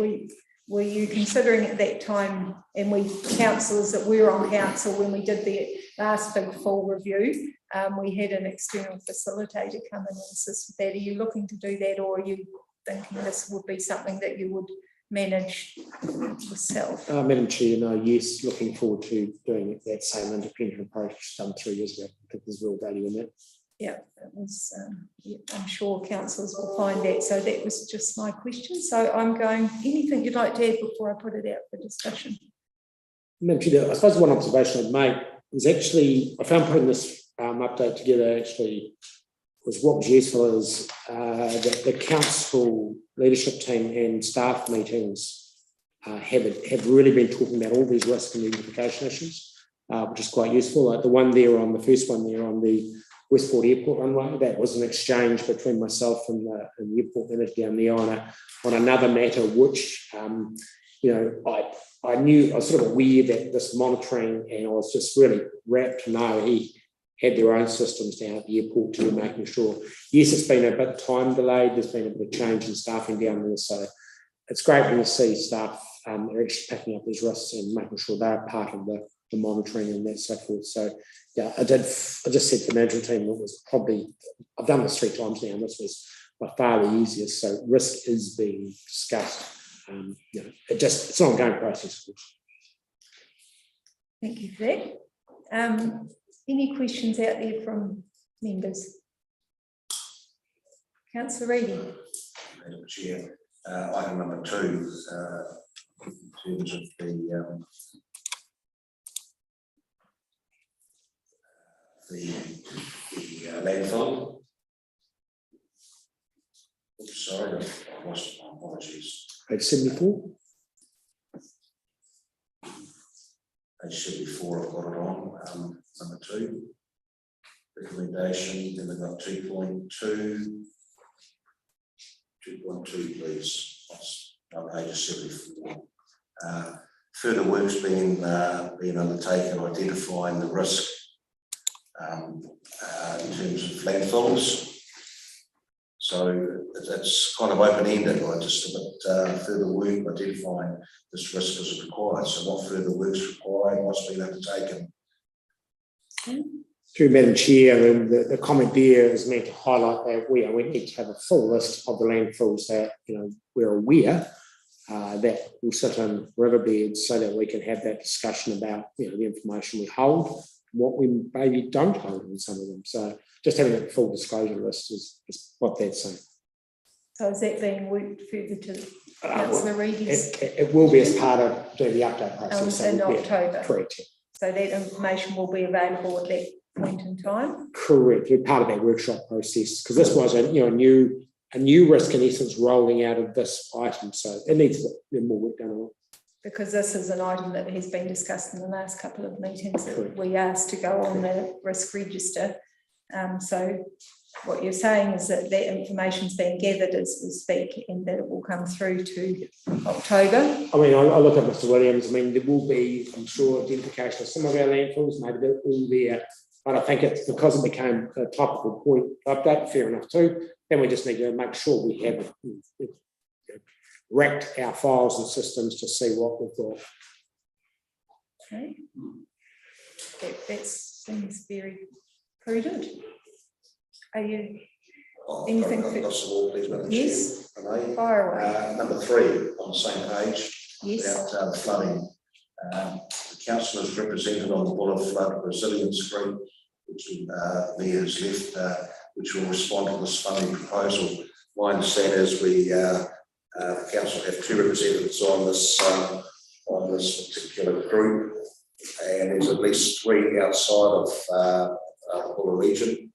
Were you considering at that time, and we councillors that were on council when we did the last big full review, we had an external facilitator come in and assist with that. Are you looking to do that, or are you thinking this would be something that you would manage yourself? Madam Chair, no, yes, looking forward to doing that same independent approach done 3 years ago. I think there's real value in that. Yeah, it was, yeah, I'm sure councillors will find that. So that was just my question. So I'm going, anything you'd like to add before I put it out for discussion? Madam Chair, I suppose one observation I'd make is actually, I found putting this update together actually was what was useful is that the council leadership team and staff meetings have really been talking about all these risk and identification issues, which is quite useful. Like the one there on the first one there on the Westport Airport runway, that was an exchange between myself and the airport manager down there on another matter, which you know, I knew, I was sort of aware that this monitoring, and I was just really rapt to know he had their own systems down at the airport to making sure. Yes, it's been a bit time delayed. There's been a bit of change in staffing down there, so it's great when you see staff are actually picking up these risks and making sure they're part of the monitoring and that so forth. So yeah, I just said to the management team, it was probably, I've done this 3 times now, and this was by far the easiest. So risk is being discussed. You know, it's an ongoing process. Thank you for that. Any questions out there from members? Councillor Reedy. Madam Chair, item number 2, in terms of the landfill. Oops, sorry, I lost my apologies. Page 74. Page 74, I've got it on. Number 2, recommendation. Then we've got 2.2. 2.2, please. Page 74. Further work's been undertaken identifying the risk in terms of landfills. So that's kind of open-ended, right? Just a bit further work identifying this risk as required. So what further work's required, what's been undertaken? Through Madam Chair, I mean, the comment there is meant to highlight that we need to have a full list of the landfills that we're aware that will sit in riverbeds, so that we can have that discussion about the information we hold, what we maybe don't hold in some of them. So just having a full disclosure list is what that's saying. So is that being worked further to Councillor Reedy's? It will be as part of doing the update process. In October. Correct. So that information will be available at that point in time? Correct. We're part of that workshop process, because this was a new risk in essence rolling out of this item. So it needs more work done on it. Because this is an item that has been discussed in the last couple of meetings that we asked to go on the risk register. So what you're saying is that that information's being gathered as we speak, and that it will come through to October. I mean, I look at Mr. Williams. I mean, there will be, I'm sure, identification of some of our landfills, maybe they're all there, but I think it's because it became a topical point update, fair enough too. Then we just need to make sure we have racked our files and systems to see what we've got. Okay. That seems very prudent. Are you Anything I've got some more, please, Madam Yes. Chair. If I may. Fire away. Number 3 on the same page. Yes. About the flooding. The council is represented on the Buller Flood Resilience Group, which Mia has left, which will respond to this funding proposal. My understanding is the council have 2 representatives on this particular group, and there's at least 3 outside of the Buller region.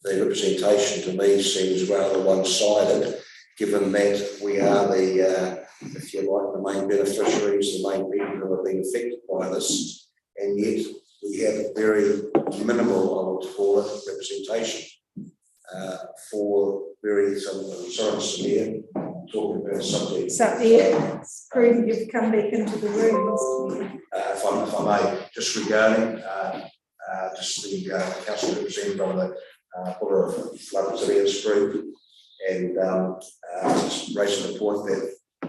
The representation to me seems rather one-sided, given that we are the, if you like, the main beneficiaries, the main people who have been affected by this, and yet we have very minimal, I would call it, representation for very sorry, Samir, talking about something. So, yeah, it's prudent you've come back into the room, Mr. Mayor. If I may, just regarding just the council representative on the Buller Flood Resilience Group, and just raising the point that I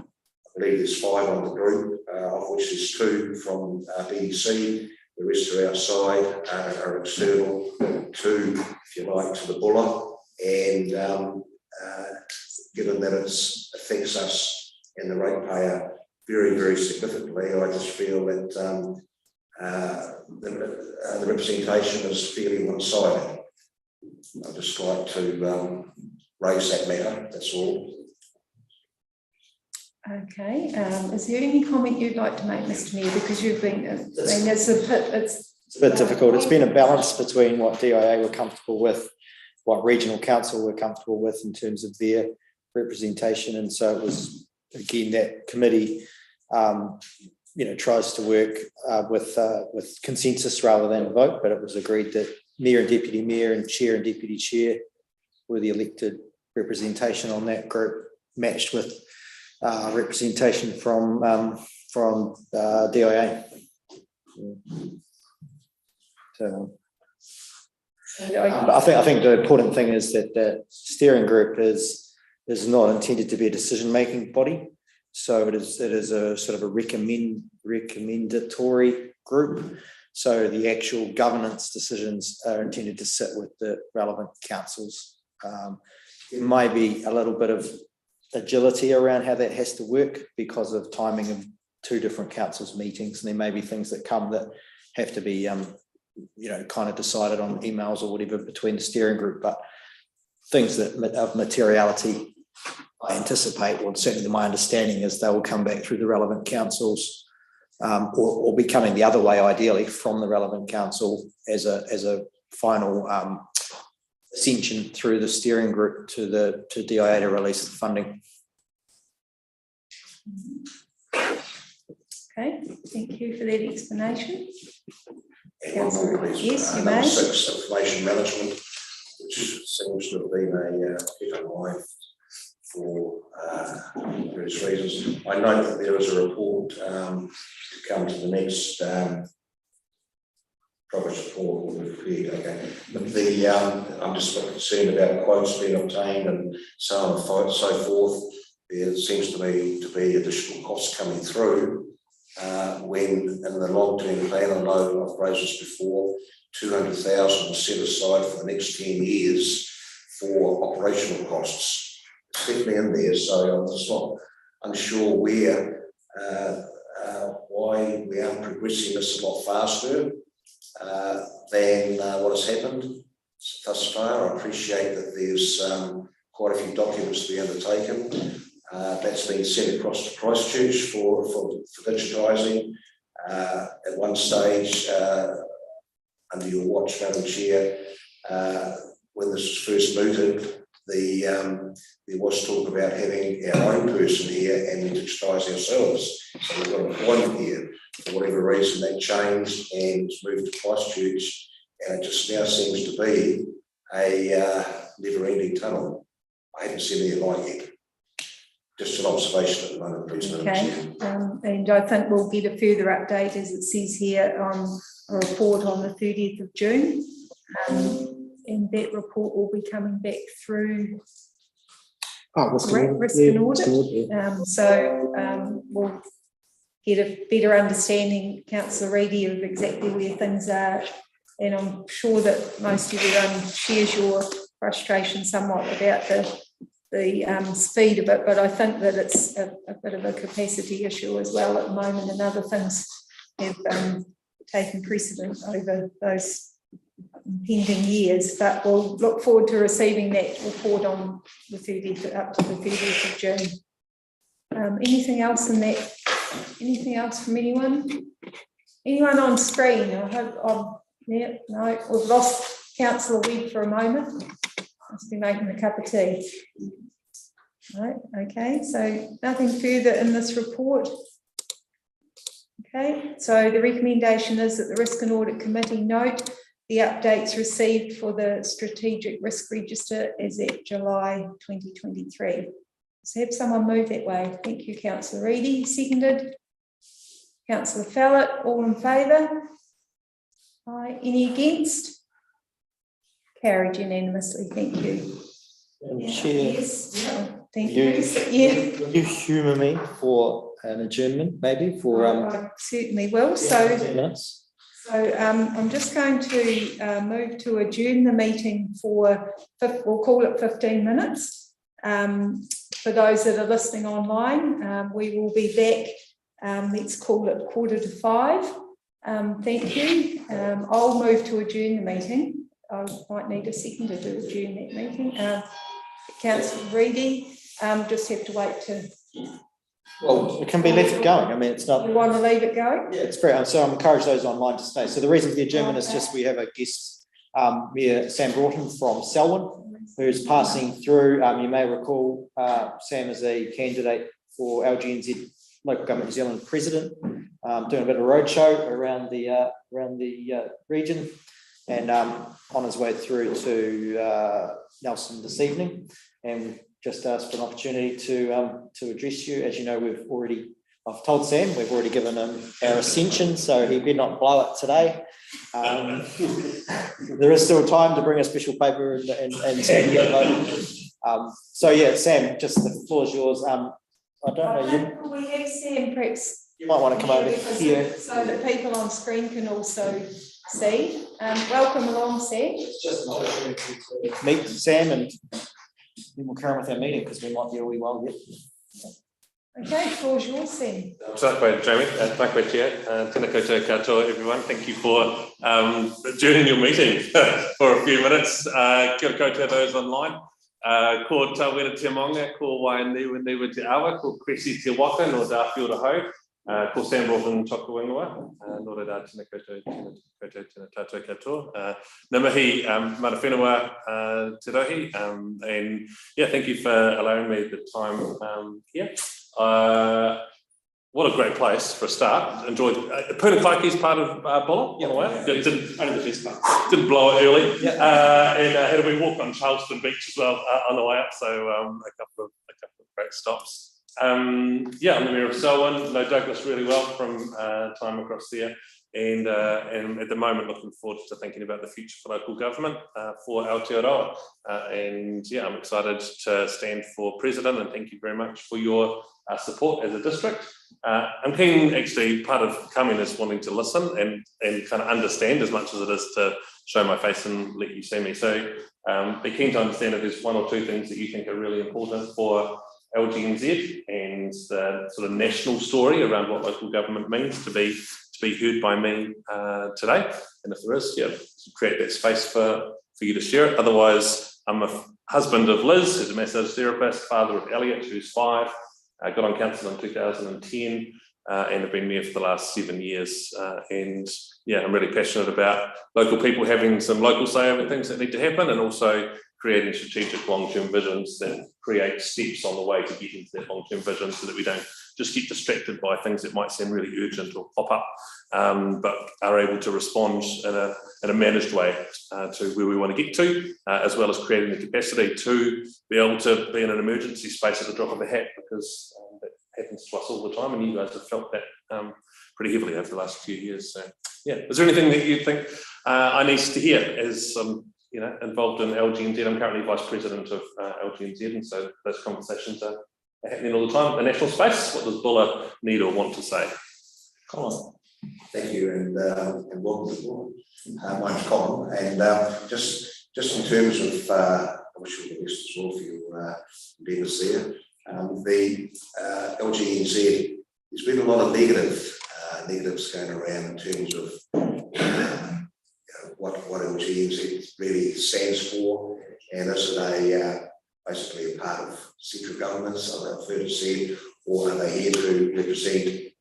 believe there's 5 on the group, of which there's 2 from BDC, the rest are outside, are external, 2, if you like, to the Buller, and given that it affects us and the ratepayer very, very significantly, I just feel that the representation is fairly one-sided. I'd just like to raise that matter, that's all. Okay, is there any comment you'd like to make, Mr. Mayor, because you've been, I mean, it's a bit difficult. It's been a balance between what DIA were comfortable with, what regional council were comfortable with in terms of their representation, and so it was again that committee tries to work with consensus rather than a vote, but it was agreed that mayor and deputy mayor and chair and deputy chair were the elected representation on that group, matched with representation from DIA. So I think the important thing is that the steering group is not intended to be a decision-making body. So it is a sort of a recommendatory group. So the actual governance decisions are intended to sit with the relevant councils. There may be a little bit of agility around how that has to work because of timing of 2 different councils meetings, and there may be things that come that have to be kind of decided on emails or whatever between the steering group, but things that of materiality I anticipate, or certainly my understanding is they will come back through the relevant councils, or be coming the other way, ideally from the relevant council as a final ascension through the steering group to DIA to release the funding. okay. Thank you for that explanation. And one more, please. Yes, you Number may. 6, information management, which seems to have been a hit on life for various reasons. I note that there is a report to come to the next progress report. Okay. But I'm just concerned about quotes being obtained and so on and so forth. There seems to me to be additional costs coming through. When in the long-term plan, I know I've raised this before, 200,000 was set aside for the next 10 years for operational costs. It's definitely in there, so I'm just not unsure why we aren't progressing this a lot faster than what has happened thus far. I appreciate that there's quite a few documents to be undertaken. That's been sent across to Christchurch for digitising. At one stage, under your watch, Madam Chair, when this was first mooted, there was talk about having our own person here and we digitise ourselves. So we've got an employment here. For whatever reason, that changed and moved to Christchurch, and it just now seems to be a never-ending tunnel. I haven't seen any light yet. Just an observation at the moment, please, Madam Okay, Chair. and I think we'll get a further update, as it says here, on a report on the 30th of June. And that report will be coming back through risk and audit. So we'll get a better understanding, Councillor Reedy, of exactly where things are. And I'm sure that most everyone shares your frustration somewhat about the speed of it, but I think that it's a bit of a capacity issue as well at the moment, and other things have taken precedence over those impending years. But we'll look forward to receiving that report on the 30th, up to the 30th of June. Anything else in that? Anything else from anyone? Anyone on screen? I hope yeah, no, we've lost Councillor Webb for a moment. Must be making a cup of tea. Right, okay, so nothing further in this report. Okay, so the recommendation is that the Risk and Audit Committee note the updates received for the Strategic Risk Register as at July 2023. So have someone move that way. Thank you, Councillor Reedy. Seconded. Councillor Fallett, all in favour? Aye. Any against? Carried unanimously. Thank you. Chair, Yes. Thank you, you. Yeah. will you humour me for an adjournment, maybe for I certainly will. So, 10 minutes? I'm just going to move to adjourn the meeting for, we'll call it 15 minutes. For those that are listening online, we will be back, let's call it 4:45. Thank you. I'll move to adjourn the meeting. I might need a seconder to adjourn that meeting. Councillor Reedy, just have to wait to... Well, it can be left going. I mean, it's not... You want to leave it going? Yeah, it's great. So I'm encourage those online to stay. So the reason for the adjournment is just we have a guest, Mayor Sam Broughton from Selwyn, who's passing through. You may recall Sam is a candidate for LGNZ Local Government New Zealand President, doing a bit of a roadshow around the region, and on his way through to Nelson this evening, and just asked for an opportunity to address you. As you know, I've told Sam we've already given him our ascension, so he better not blow it today. There is still time to bring a special paper and get voted. So yeah, Sam, just the floor is yours. I don't know. We have Sam, perhaps You might want to come over here so that people on screen can also see. Welcome along, Sam. It's just an opportunity to meet Sam, and then we'll carry on with our meeting because we might be a wee while yet. Okay, floor's yours, Sam. Thank Jamie. Thank you, Chair. Tēnā koutou katoa, everyone. Thank you for adjourning your meeting for a few minutes. Kia ora koutou those online. Ko Tawera Te Monga, ko Wainiwa Te Awa, ko Cressy Te Waka, no Darfield Ho, ko Sam Broughton Toka Wingua, no rā tēnā tēnā tātou katoa. Nā mihi mana whenua te rohi, and yeah, thank you for allowing me the time here. What a great place for a start. Enjoyed Punakaki's part of Bulla on the way. Only the best part. Didn't blow it early. And had a wee walk on Charleston Beach as well on the way up. So a couple of great stops. I'm the Mayor of Selwyn. Know Douglas really well from time across there. And at the moment looking forward to thinking about the future for local government for Aotearoa. I'm excited to stand for President, and thank you very much for your support as a district. I'm keen, actually, part of coming is wanting to listen and kind of understand as much as it is to show my face and let you see me. So be keen to understand if there's one or two things that you think are really important for LGNZ and the sort of national story around what local government means to be heard by me today. And if there is, create that space for you to share it. Otherwise, I'm a husband of Liz, who's a massage therapist, father of Elliot, who's 5. I got on council in 2010 and have been there for the last 7 years. I'm really passionate about local people having some local say over things that need to happen, and also creating strategic long-term visions that create steps on the way to getting to that long-term vision, so that we don't just get distracted by things that might seem really urgent or pop up, but are able to respond in a managed way to where we want to get to, as well as creating the capacity to be able to be in an emergency space at the drop of a hat, because that happens to us all the time, and you guys have felt that pretty heavily over the last few years. So, is there anything that you think I need to hear as involved in LGNZ? I'm currently Vice President of LGNZ, and so those conversations are happening all the time. The national space, what does Bulla need or want to say? Colin. Thank you, and welcome to the board. My name's Colin, and just just in terms of, I wish you all the best as well for your endeavours there. The LGNZ, there's been a lot of negatives going around in terms of what LGNZ really stands for, and is it basically a part of central government, so I've heard it said, or are they here to represent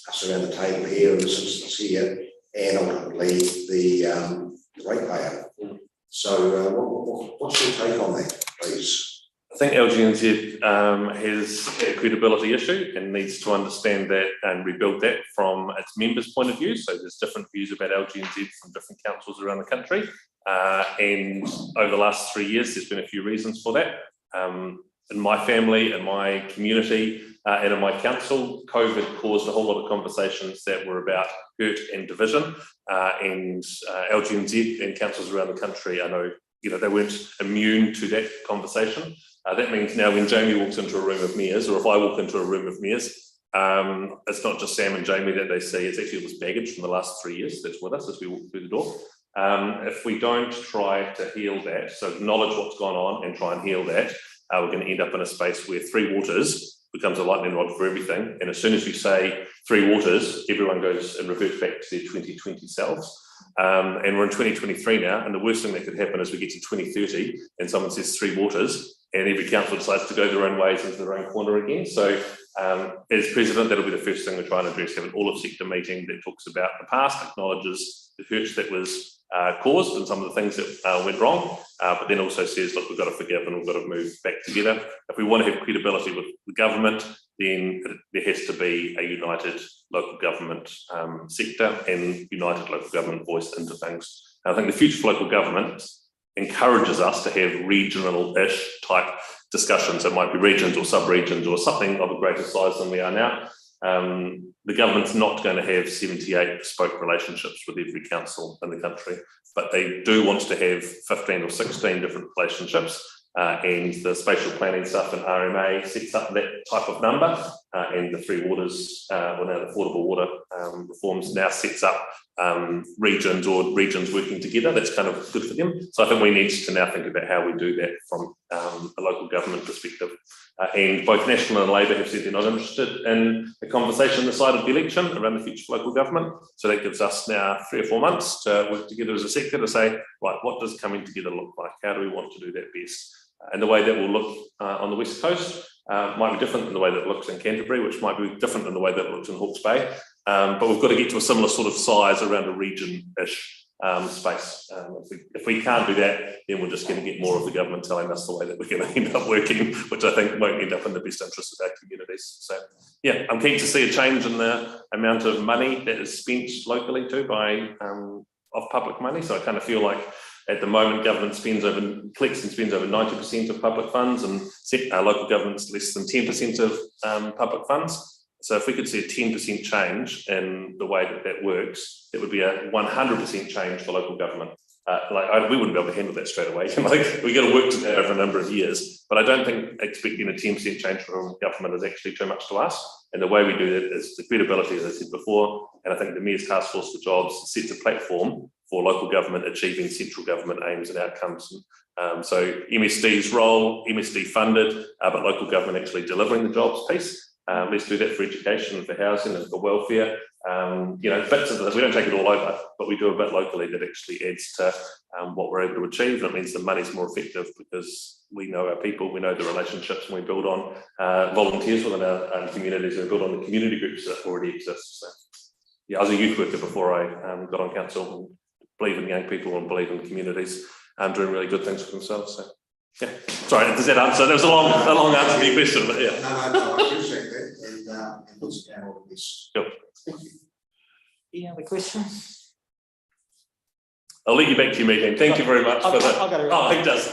us around the table here in this instance here, and ultimately the ratepayer. So what's your take on that, please? I think LGNZ has a credibility issue and needs to understand that and rebuild that from its members' point of view. So there's different views about LGNZ from different councils around the country. And over the last 3 years, there's been a few reasons for that. In my family, in my community, and in my council, COVID caused a whole lot of conversations that were about hurt and division. And LGNZ and councils around the country, I know, they weren't immune to that conversation. That means now when Jamie walks into a room of mayors, or if I walk into a room of mayors, it's not just Sam and Jamie that they see, it's actually this baggage from the last 3 years that's with us as we walk through the door. If we don't try to heal that, so acknowledge what's gone on and try and heal that, we're going to end up in a space where Three Waters becomes a lightning rod for everything. And as soon as you say Three Waters, everyone goes and reverts back to their 2020 selves. And we're in 2023 now, and the worst thing that could happen is we get to 2030 and someone says Three Waters, and every council decides to go their own ways into their own corner again. So as president, that'll be the first thing we're trying to address, have an all of sector meeting that talks about the past, acknowledges the hurt that was caused and some of the things that went wrong, but then also says, look, we've got to forgive and we've got to move back together. If we want to have credibility with the government, then there has to be a united local government sector and united local government voice into things. And I think the future for local government encourages us to have regional-ish type discussions. It might be regions or sub-regions or something of a greater size than we are now. The government's not going to have 78 bespoke relationships with every council in the country, but they do want to have 15 or 16 different relationships, and the spatial planning stuff and RMA sets up that type of number, and the Three Waters, now the affordable water reforms now sets up regions working together. That's kind of good for them. So I think we need to now think about how we do that from a local government perspective. And both National and Labour have said they're not interested in a conversation on the side of the election around the future of local government. So that gives us now 3 or 4 months to work together as a sector to say, right, what does coming together look like? How do we want to do that best? And the way that will look on the West Coast might be different than the way that it looks in Canterbury, which might be different than the way that it looks in Hawke's Bay. But we've got to get to a similar sort of size around a region-ish space. If we can't do that, then we're just going to get more of the government telling us the way that we're going to end up working, which I think won't end up in the best interest of our communities. So yeah, I'm keen to see a change in the amount of money that is spent locally too by of public money. So I kind of feel like at the moment government collects and spends over 90% of public funds, and local government's less than 10% of public funds. So if we could see a 10% change in the way that that works, it would be a 100% change for local government. We wouldn't be able to handle that straight away. We got to work to that over a number of years. But I don't think expecting a 10% change from government is actually too much to us. And the way we do that is the credibility, as I said before. And I think the Mayor's Task Force for Jobs sets a platform for local government achieving central government aims and outcomes. So MSD's role, MSD funded, but local government actually delivering the jobs piece. Let's do that for education, for housing, and for welfare. Bits of this, we don't take it all over, but we do a bit locally that actually adds to what we're able to achieve. And it means the money's more effective because we know our people, we know the relationships, and we build on volunteers within our communities, and we build on the community groups that already exist. So, yeah, I was a youth worker before I got on council, and believe in young people and believe in communities doing really good things for themselves. So, yeah, sorry, does that answer? That was a long answer to your question, but yeah. No, I appreciate that, and let's get all of this. Yep. Thank you. Any other questions? I'll lead you back to your meeting. Thank you very much for that. I've got a, oh, it does.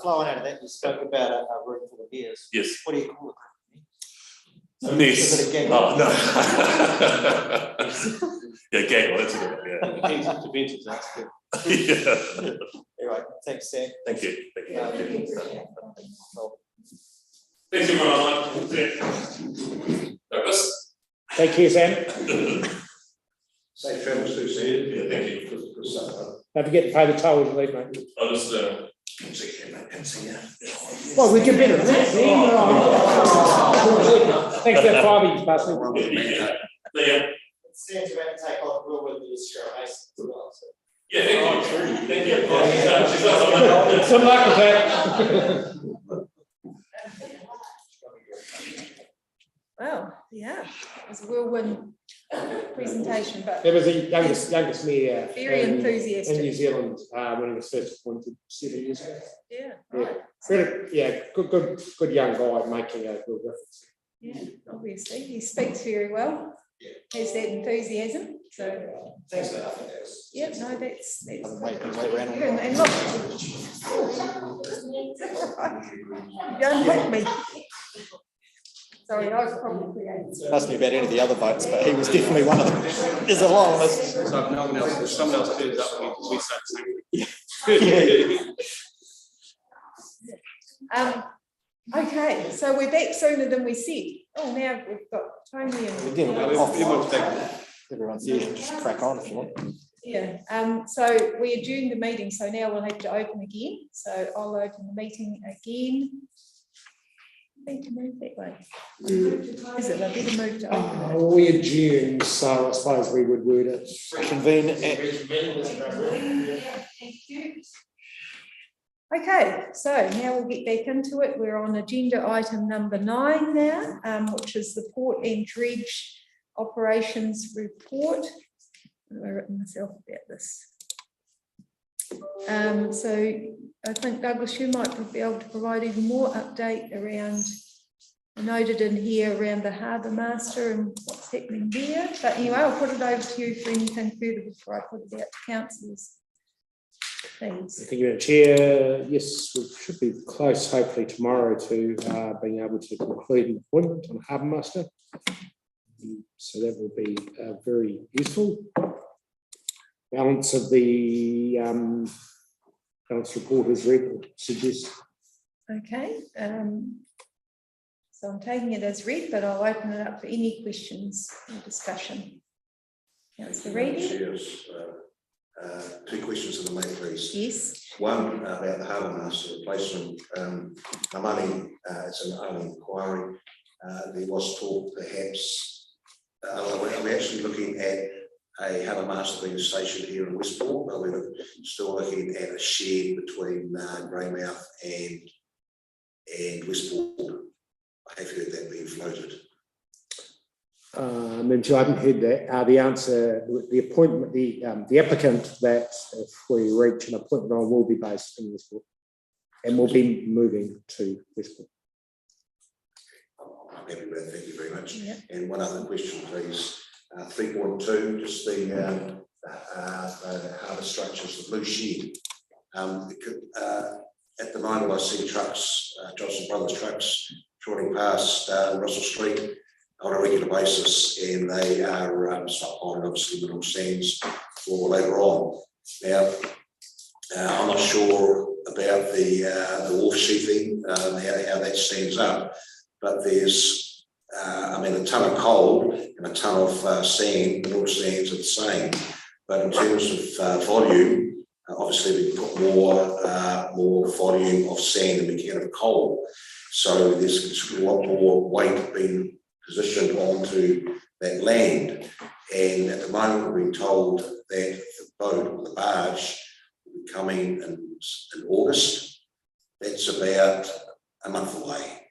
Flowing out of that, you spoke about a room full of beers. Yes. What do you call it? A mess. Is it a gag? Oh, no. Yeah, gag. That's a good one. Yeah. Yeah. Anyway, thanks, Sam. Thank you. Thank you. Thank you very much. Douglas? Thank you, Sam. Safe travels to see you. Yeah, thank you. Good stuff. Don't forget to pay the tolls and leave, mate. I'll just, Well, we can better than that. Thanks for that $5 Pastor. yeah, Sam's about to take on Will with the Australian as well. yeah, thank you. Good luck with that. Wow, yeah, it was a whirlwind presentation, but There was the youngest mayor very in New enthusiastic. Zealand when he was first appointed 7 years ago. Yeah, Yeah, right. good young guy making a real difference. Yeah, obviously, he speaks very well, has that enthusiasm, so. Thanks, mate. I think that's. Yeah, no, that's. Wait around. And look. Don't hit me. Sorry, I was probably creating. Asked me about any of the other votes, but he was definitely one of them. There's a long list. So if no one else, if someone else turns up, we say the same. Okay, so we're back sooner than we said. Oh, now we've got Tony and. Again, Everyone's back. everyone's here, just crack on if you want. Yeah, so we adjourned the meeting, so now we'll have to open again. So I'll open the meeting again. I need to move that way. Is it? I better move to open it. We adjourned, so I suppose we would word it. Convene at. Okay, so now we'll get back into it. We're on agenda item number 9 now, which is the Port and Dredge Operations Report. I've written myself about this. So I think Douglas, you might be able to provide even more update around, I noted in here around the harbour master and what's happening there. But anyway, I'll put it over to you for anything further before I put it out to councillors. Please. Thank you, Chair. Yes, we should be close, hopefully tomorrow, to being able to conclude an appointment on harbour master. So that will be very useful. Balance of the balance report is read, suggest. Okay, so I'm taking it as read, but I'll open it up for any questions or discussion. Councillor Reedy? Cheers. 2 questions in the main, please. Yes. One about the harbour master replacement. I'm only, it's an only inquiry. There was talk perhaps, are we actually looking at a harbour master being stationed here in Westport? Are we still looking at a shed between Greymouth and Westport? I have heard that being floated. Madam Chair, I haven't heard that. The answer, the appointment, the applicant that if we reach an appointment on will be based in Westport and will be moving to Westport. I'm happy with that. Thank you very much. Yep. And one other question, please. 3.2, just the harbour structures, the blue shed. At the moment, I see trucks, Johnson Brothers trucks, trotting past Russell Street on a regular basis, and they are stockpiling obviously mineral sands for later on. Now, I'm not sure about the wharf sheathing, how that stands up, but there's, I mean, a ton of coal and a ton of sand, mineral sands are the same, but in terms of volume, obviously we put more volume of sand than we can of coal. So there's a lot more weight being positioned onto that land. And at the moment, we're being told that the boat or the barge will be coming in August. That's about a month away.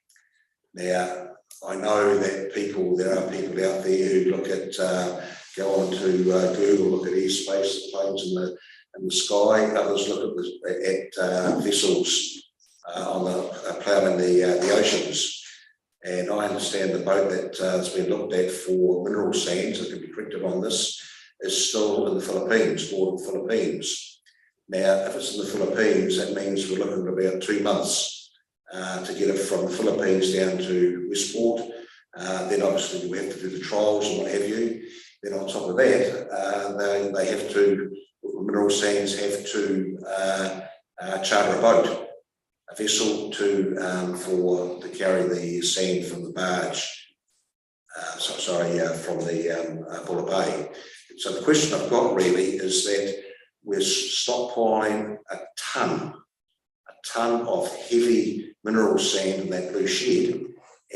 Now, I know that there are people out there who look at, go on to Google, look at airspace, the planes in the sky. Others look at vessels on the ploughing the oceans. And I understand the boat that has been looked at for mineral sands that can be printed on this is still in the Philippines, moored in the Philippines. Now, if it's in the Philippines, that means we're looking at about 2 months to get it from the Philippines down to Westport. Then obviously we have to do the trials and what have you. Then on top of that, they have to, mineral sands have to charter a boat, a vessel to carry the sand from the barge. From the Buller Bay. So the question I've got really is that we're stockpiling a ton of heavy mineral sand in that blue shed.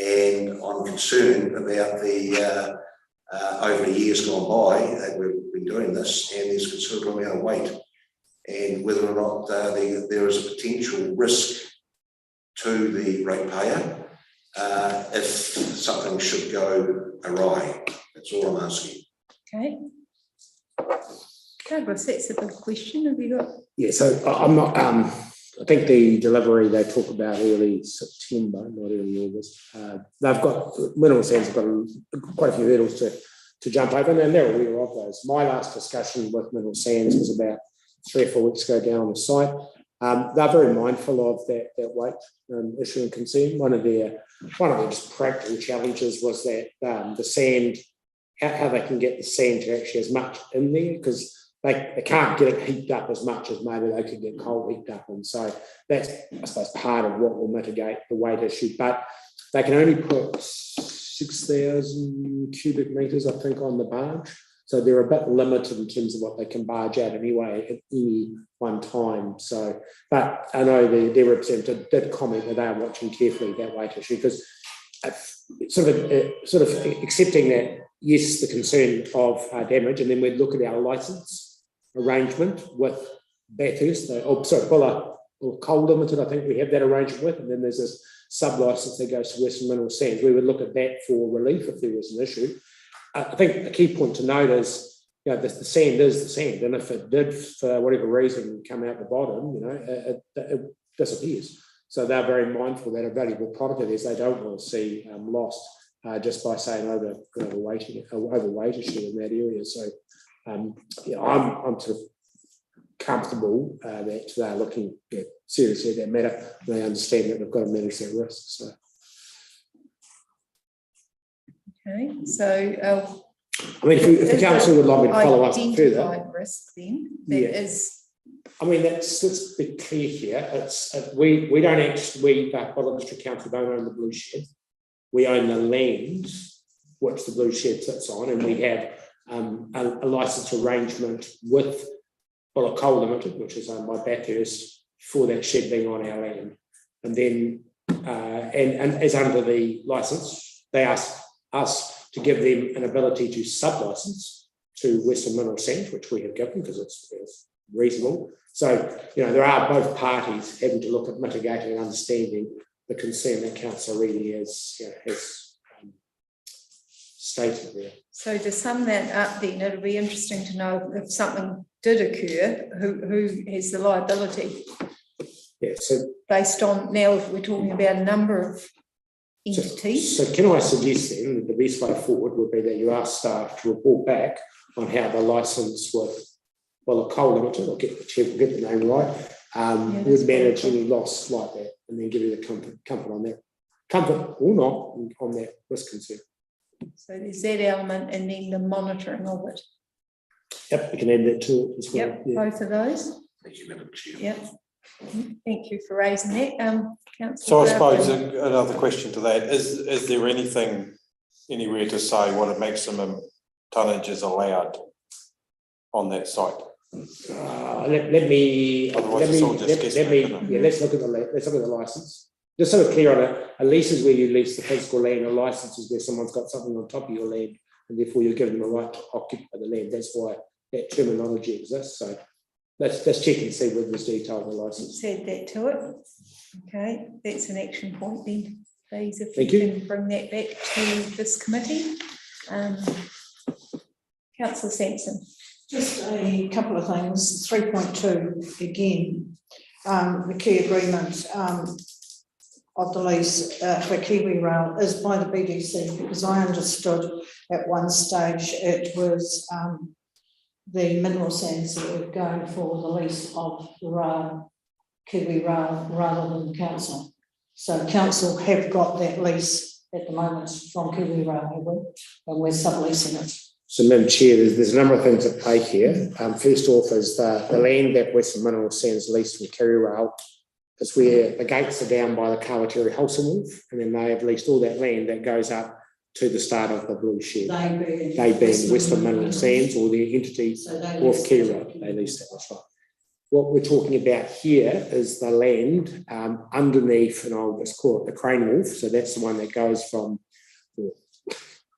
And I'm concerned about the, over the years gone by that we've been doing this, and there's considerable amount of weight, and whether or not there is a potential risk to the ratepayer if something should go awry. That's all I'm asking. Okay. Douglas, that's a big question. Have you got? Yeah, so I'm not, I think the delivery they talk about early September, not early August. They've got, mineral sands have got quite a few hurdles to jump over, and they're aware of those. My last discussion with mineral sands was about 3 or 4 weeks ago down on the site. They're very mindful of that weight issue and concern. One of their just practical challenges was that the sand, how they can get the sand to actually as much in there, because they can't get it heaped up as much as maybe they could get coal heaped up. And so that's, I suppose, part of what will mitigate the weight issue. But they can only put 6,000 cubic metres, I think, on the barge. So they're a bit limited in terms of what they can barge out anyway at any one time. So, but I know their representative did comment that they are watching carefully that weight issue, because sort of accepting that, yes, the concern of damage, and then we'd look at our licence arrangement with Bathurst, Buller or Coal Limited, I think we have that arrangement with, and then there's this sub-licence that goes to Western Mineral Sands. We would look at that for relief if there was an issue. I think the key point to note is, the sand is the sand, and if it did, for whatever reason, come out the bottom, it disappears. So they're very mindful that a valuable product of theirs they don't want to see lost just by saying overweight issue in that area. So I'm sort of comfortable that they're looking seriously at that matter. They understand that they've got to manage that risk. So. Okay, so I mean, if the council would like me to follow up further, identified risk then that is. I mean, let's be clear here. It's we don't actually, the Buller District Council don't own the blue shed. We own the land which the blue shed sits on, and we have a licence arrangement with Buller Coal Limited, which is owned by Bathurst, for that shed being on our land. And then, and as under the licence, they ask us to give them an ability to sub-license to Western Mineral Sands, which we have given because it's reasonable. So, there are both parties having to look at mitigating and understanding the concern that Councillor Reedy has stated there. So to sum that up then, it'll be interesting to know if something did occur, who has the liability? Yeah, so based on, now if we're talking about a number of entities. So can I suggest then that the best way forward would be that you ask staff to report back on how the licence with Coal Limited, I'll get the name right, would manage any loss like that, and then give you the comfort on that, comfort or not on that risk concern. So there's that element, and then the monitoring of it. Yep, we can add that to it as well. Yep, both of those. Thank you, Madam Chair. Yep. Thank you for raising that. So I suppose another question to that, is there anything anywhere to say what a maximum tonnage is allowed on that site? Let's look at the license. Just so we're clear on it, a lease is where you lease the physical land, a license is where someone's got something on top of your land, and therefore you're giving them a right to occupy the land. That's why that terminology exists. So let's check and see whether there's detail in the license. Let's add that to it. Okay, that's an action point then, please, if Thank you you. can bring that back to this committee. Councillor Sampson. Just a couple of things. 3.2 again, the key agreement of the lease for Kiwi Rail is by the BDC, because I understood at one stage it was the mineral sands that were going for the lease of the rail, Kiwi Rail, rather than the council. So council have got that lease at the moment from Kiwi Rail, have we? And we're subleasing it. So, Madam Chair, there's a number of things at play here. First off is the land that Western Mineral Sands leased from Kiwi Rail is where the gates are down by the Kawatiri Wholesale Wharf, and then they have leased all that land that goes up to the start of the blue shed. They being Western Mineral Sands or the entity Wharf Key Road, they lease that, that's right. What we're talking about here is the land underneath, and I'll just call it the Crane Wharf, so that's the one that goes from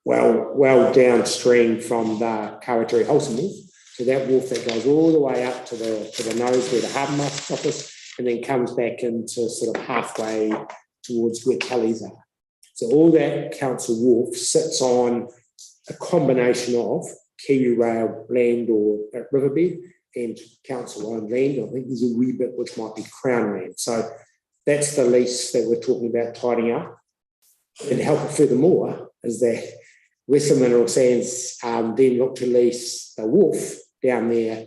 well downstream from the Karatiri Wholesome Wharf. So that wharf that goes all the way up to the nose where the harbour master's office, and then comes back into sort of halfway towards where Kelly's are. So all that council wharf sits on a combination of Kiwi Rail land or riverbed and council-owned land. I think there's a wee bit which might be Crown land. So that's the lease that we're talking about tidying up. And to help it furthermore is that Western Mineral Sands then look to lease the wharf down there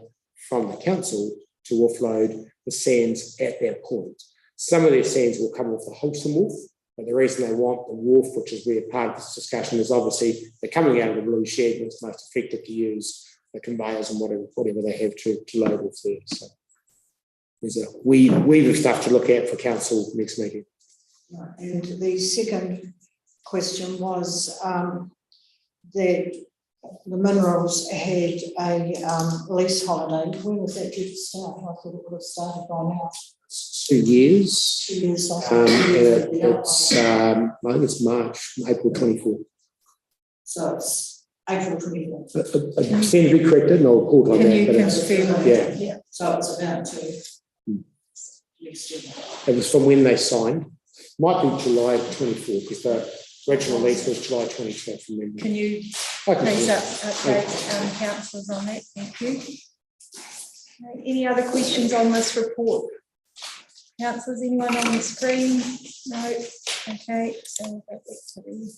from the council to offload the sands at that point. Some of their sands will come off the Wholesome Wharf, but the reason they want the wharf, which is where part of this discussion is, obviously they're coming out of the blue shed and it's most effective to use the conveyors and whatever they have to load off there. So there's a weave of stuff to look at for council next meeting. And the second question was that the minerals had a lease holiday. When was that due to start? I thought it would have started by now. 2 years. 2 years. I think it's April 24. So it's April 24. It seems to be corrected, and I'll call it like that. But it's, Yeah. So it's about to next year. It was from when they signed. Might be July 24 because the original lease was July 22 from memory. Can you I can please do it. update councillors on that? Thank you. Okay, any other questions on this report? Councillors, anyone on the screen? No? Okay, so we'll go back to the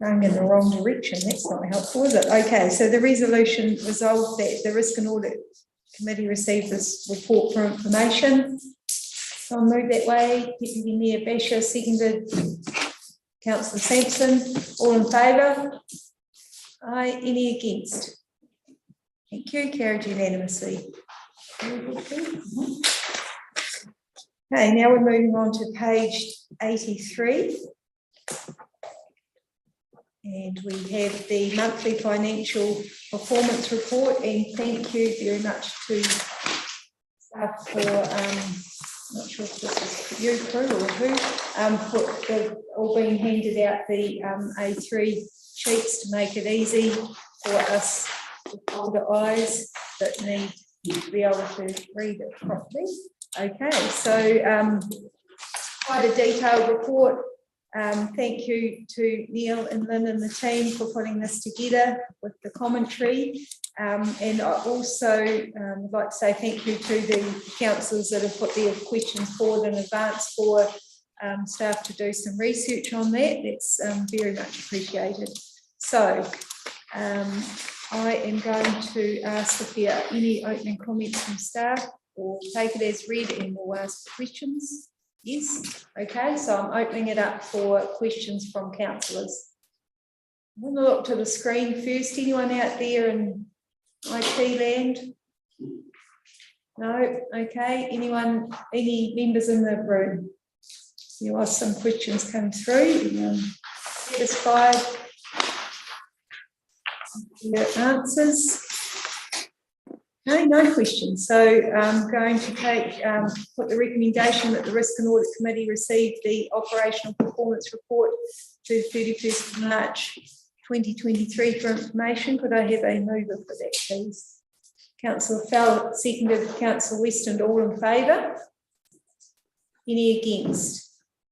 going in the wrong direction. That's not helpful, is it? Okay, so the resolution resolved that the Risk and Audit Committee received this report for information. So I'll move that way. Deputy Mayor Basher, seconded. Councillor Sampson, all in favour? Aye. Any against? Thank you. Carried unanimously. Okay, now we're moving on to page 83. And we have the monthly financial performance report, and thank you very much to staff for, not sure if this is you, Prue, or who, for the, all being handed out the A3 sheets to make it easy for us with older eyes that need to be able to read it properly. Okay, so quite a detailed report. Thank you to Neil and Lynn and the team for putting this together with the commentary. And I also would like to say thank you to the councillors that have put their questions forward in advance for staff to do some research on that. That's very much appreciated. So I am going to ask if there are any opening comments from staff, or take it as read and we'll ask questions. Yes, okay, so I'm opening it up for questions from councillors. I'm going to look to the screen first. Anyone out there in IT land? No, okay. Anyone, any members in the room? There are some questions come through. Satisfied? Your answers? No, no questions. So I'm going to put the recommendation that the Risk and Audit Committee receive the operational performance report to 31st of March 2023 for information. Could I have a mover for that, please? Councillor Fell, seconded. Councillor Weston, all in favour? Any against?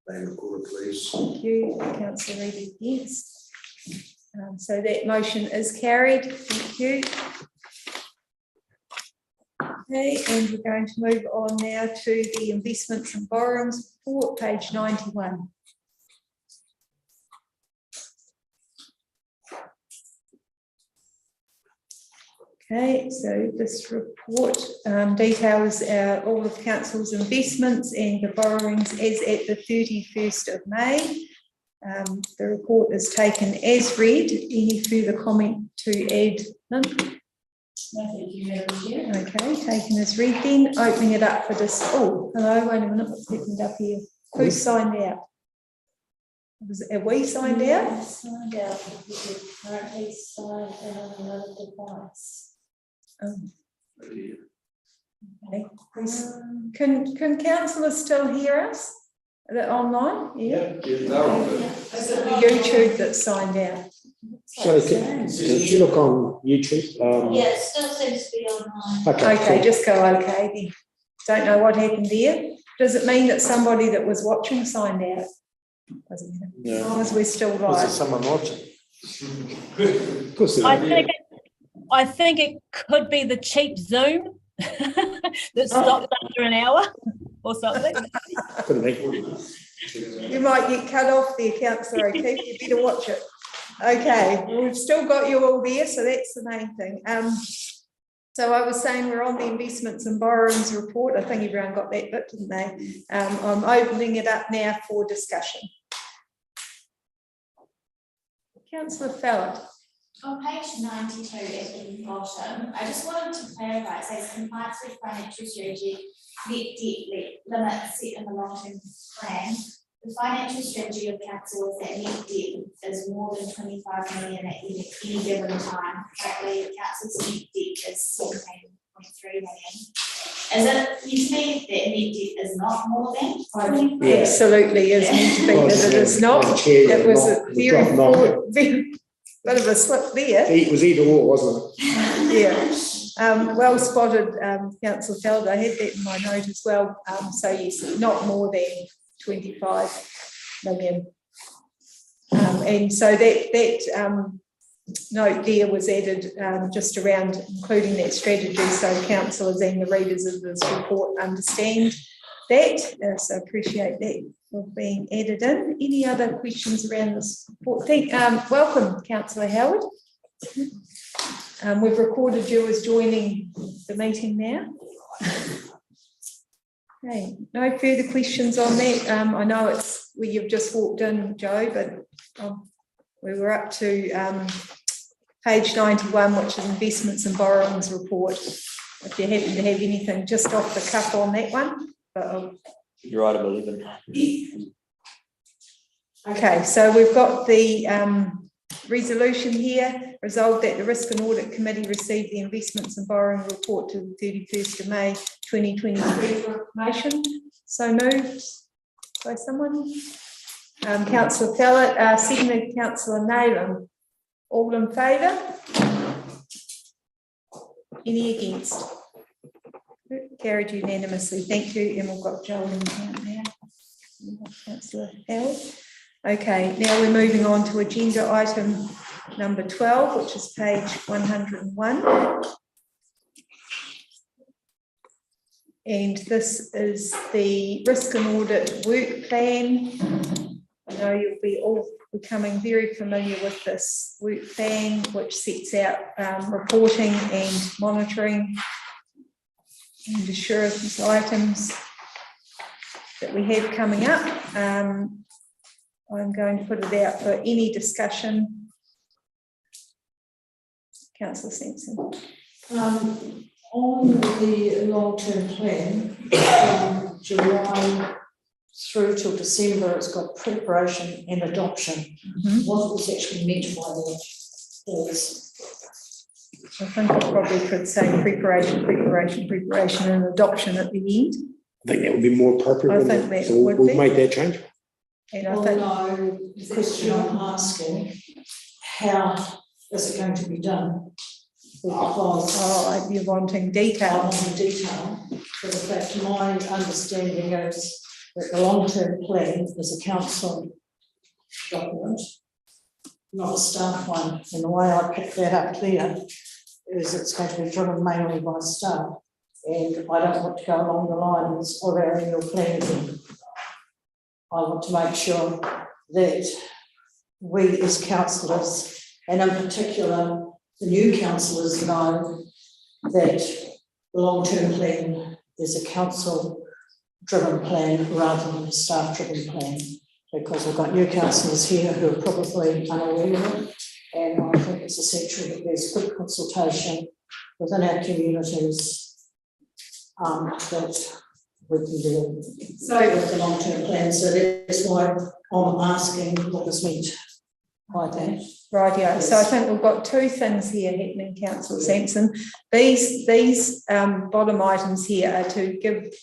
Name recorded, please. Thank you. Councillor Reid against. So that motion is carried. Thank you. Okay, and we're going to move on now to the investments and borrowings report, page 91. Okay, so this report details all of council's investments and the borrowings as at the 31st of May. The report is taken as read. Any further comment to add, Lynn? No, thank you, Madam Chair. Okay, taken as read then. Opening it up for this. Oh, hello, wait a minute, what's happened up here? Who signed out? Have we signed out? Signed out because we currently signed in on another device. Okay. Can councillors still hear us? Are they online? Yeah. Is it the YouTube that signed out? So can you look on YouTube? Yeah, it still seems to be online. Okay, cool. just go okay then. Don't know what happened there. Does it mean that somebody that was watching signed out? Doesn't matter. As long as we're still Was there live. someone watching? Of course, I think it could be the cheap Zoom that stopped after an hour or something. couldn't be. You might get cut off there, councillor O'Keefe. You better watch it. Okay, well, we've still got you all there, so that's the main thing. So I was saying we're on the investments and borrowings report. I think everyone got that bit, didn't they? I'm opening it up now for discussion. Councillor Fallon. On page 92 at the bottom, I just wanted to clarify, it says compliance with financial strategy, net debt limit set in the long-term plan. The financial strategy of council is that net debt is more than 25 million at any given time. Currently, the council's net debt is 17.3 million. Is it you say that net debt is not more than 25? Yeah. Absolutely is meant to be, that it is not. It was a very bit of a slip there. It was either or, wasn't it? Yeah. Well spotted, Councillor Felder. I had that in my note as well. So yes, not more than 25 million. And so that note there was added just around including that strategy, so councillors and the readers of this report understand that. So appreciate that for being added in. Any other questions around this report? Welcome, Councillor Howard. We've recorded you as joining the meeting now. Okay, no further questions on that. I know it's where you've just walked in, Joe, but we were up to page 91, which is investments and borrowings report. If you happen to have anything just off the cuff on that one. But You're item 11. okay, so we've got the resolution here. Resolved that the Risk and Audit Committee received the investments and borrowing report to the 31st of May 2023 for information. So moved by someone. Councillor Fallett, seconded Councillor Nayland. All in favour? Any against? Carried unanimously. Thank you. And we've got Joel in count now. Councillor Howard. Okay, now we're moving on to agenda item number 12, which is page 101. And this is the Risk and Audit Work Plan. I know you'll be all becoming very familiar with this work plan, which sets out reporting and monitoring and assurance items that we have coming up. I'm going to put it out for any discussion. Councillor Sampson. On the long-term plan, from July through till December, it's got preparation and adoption. What was actually meant by that? I think I probably could say preparation, and adoption at the end. I think that would be more appropriate. I think that so would we'll be. make that change. And I Well, think no, the question I'm asking, how is it going to be done? Because you're wanting I detail. want the detail, but in fact, my understanding is that the long-term plan is a council document, not a staff one. And the way I picked that up there is it's going to be driven mainly by staff. And I don't want to go along the lines of our annual plan again. I want to make sure that we as councillors, and in particular the new councillors, know that the long-term plan is a council-driven plan rather than a staff-driven plan, because we've got new councillors here who are probably unaware of it, and I think it's essential that there's good consultation within our communities, that we can do So, with the long-term plan, so that's why I'm asking what was meant by that. rightio. So I think we've got two things here happening, Councillor Sampson. These bottom items here are to give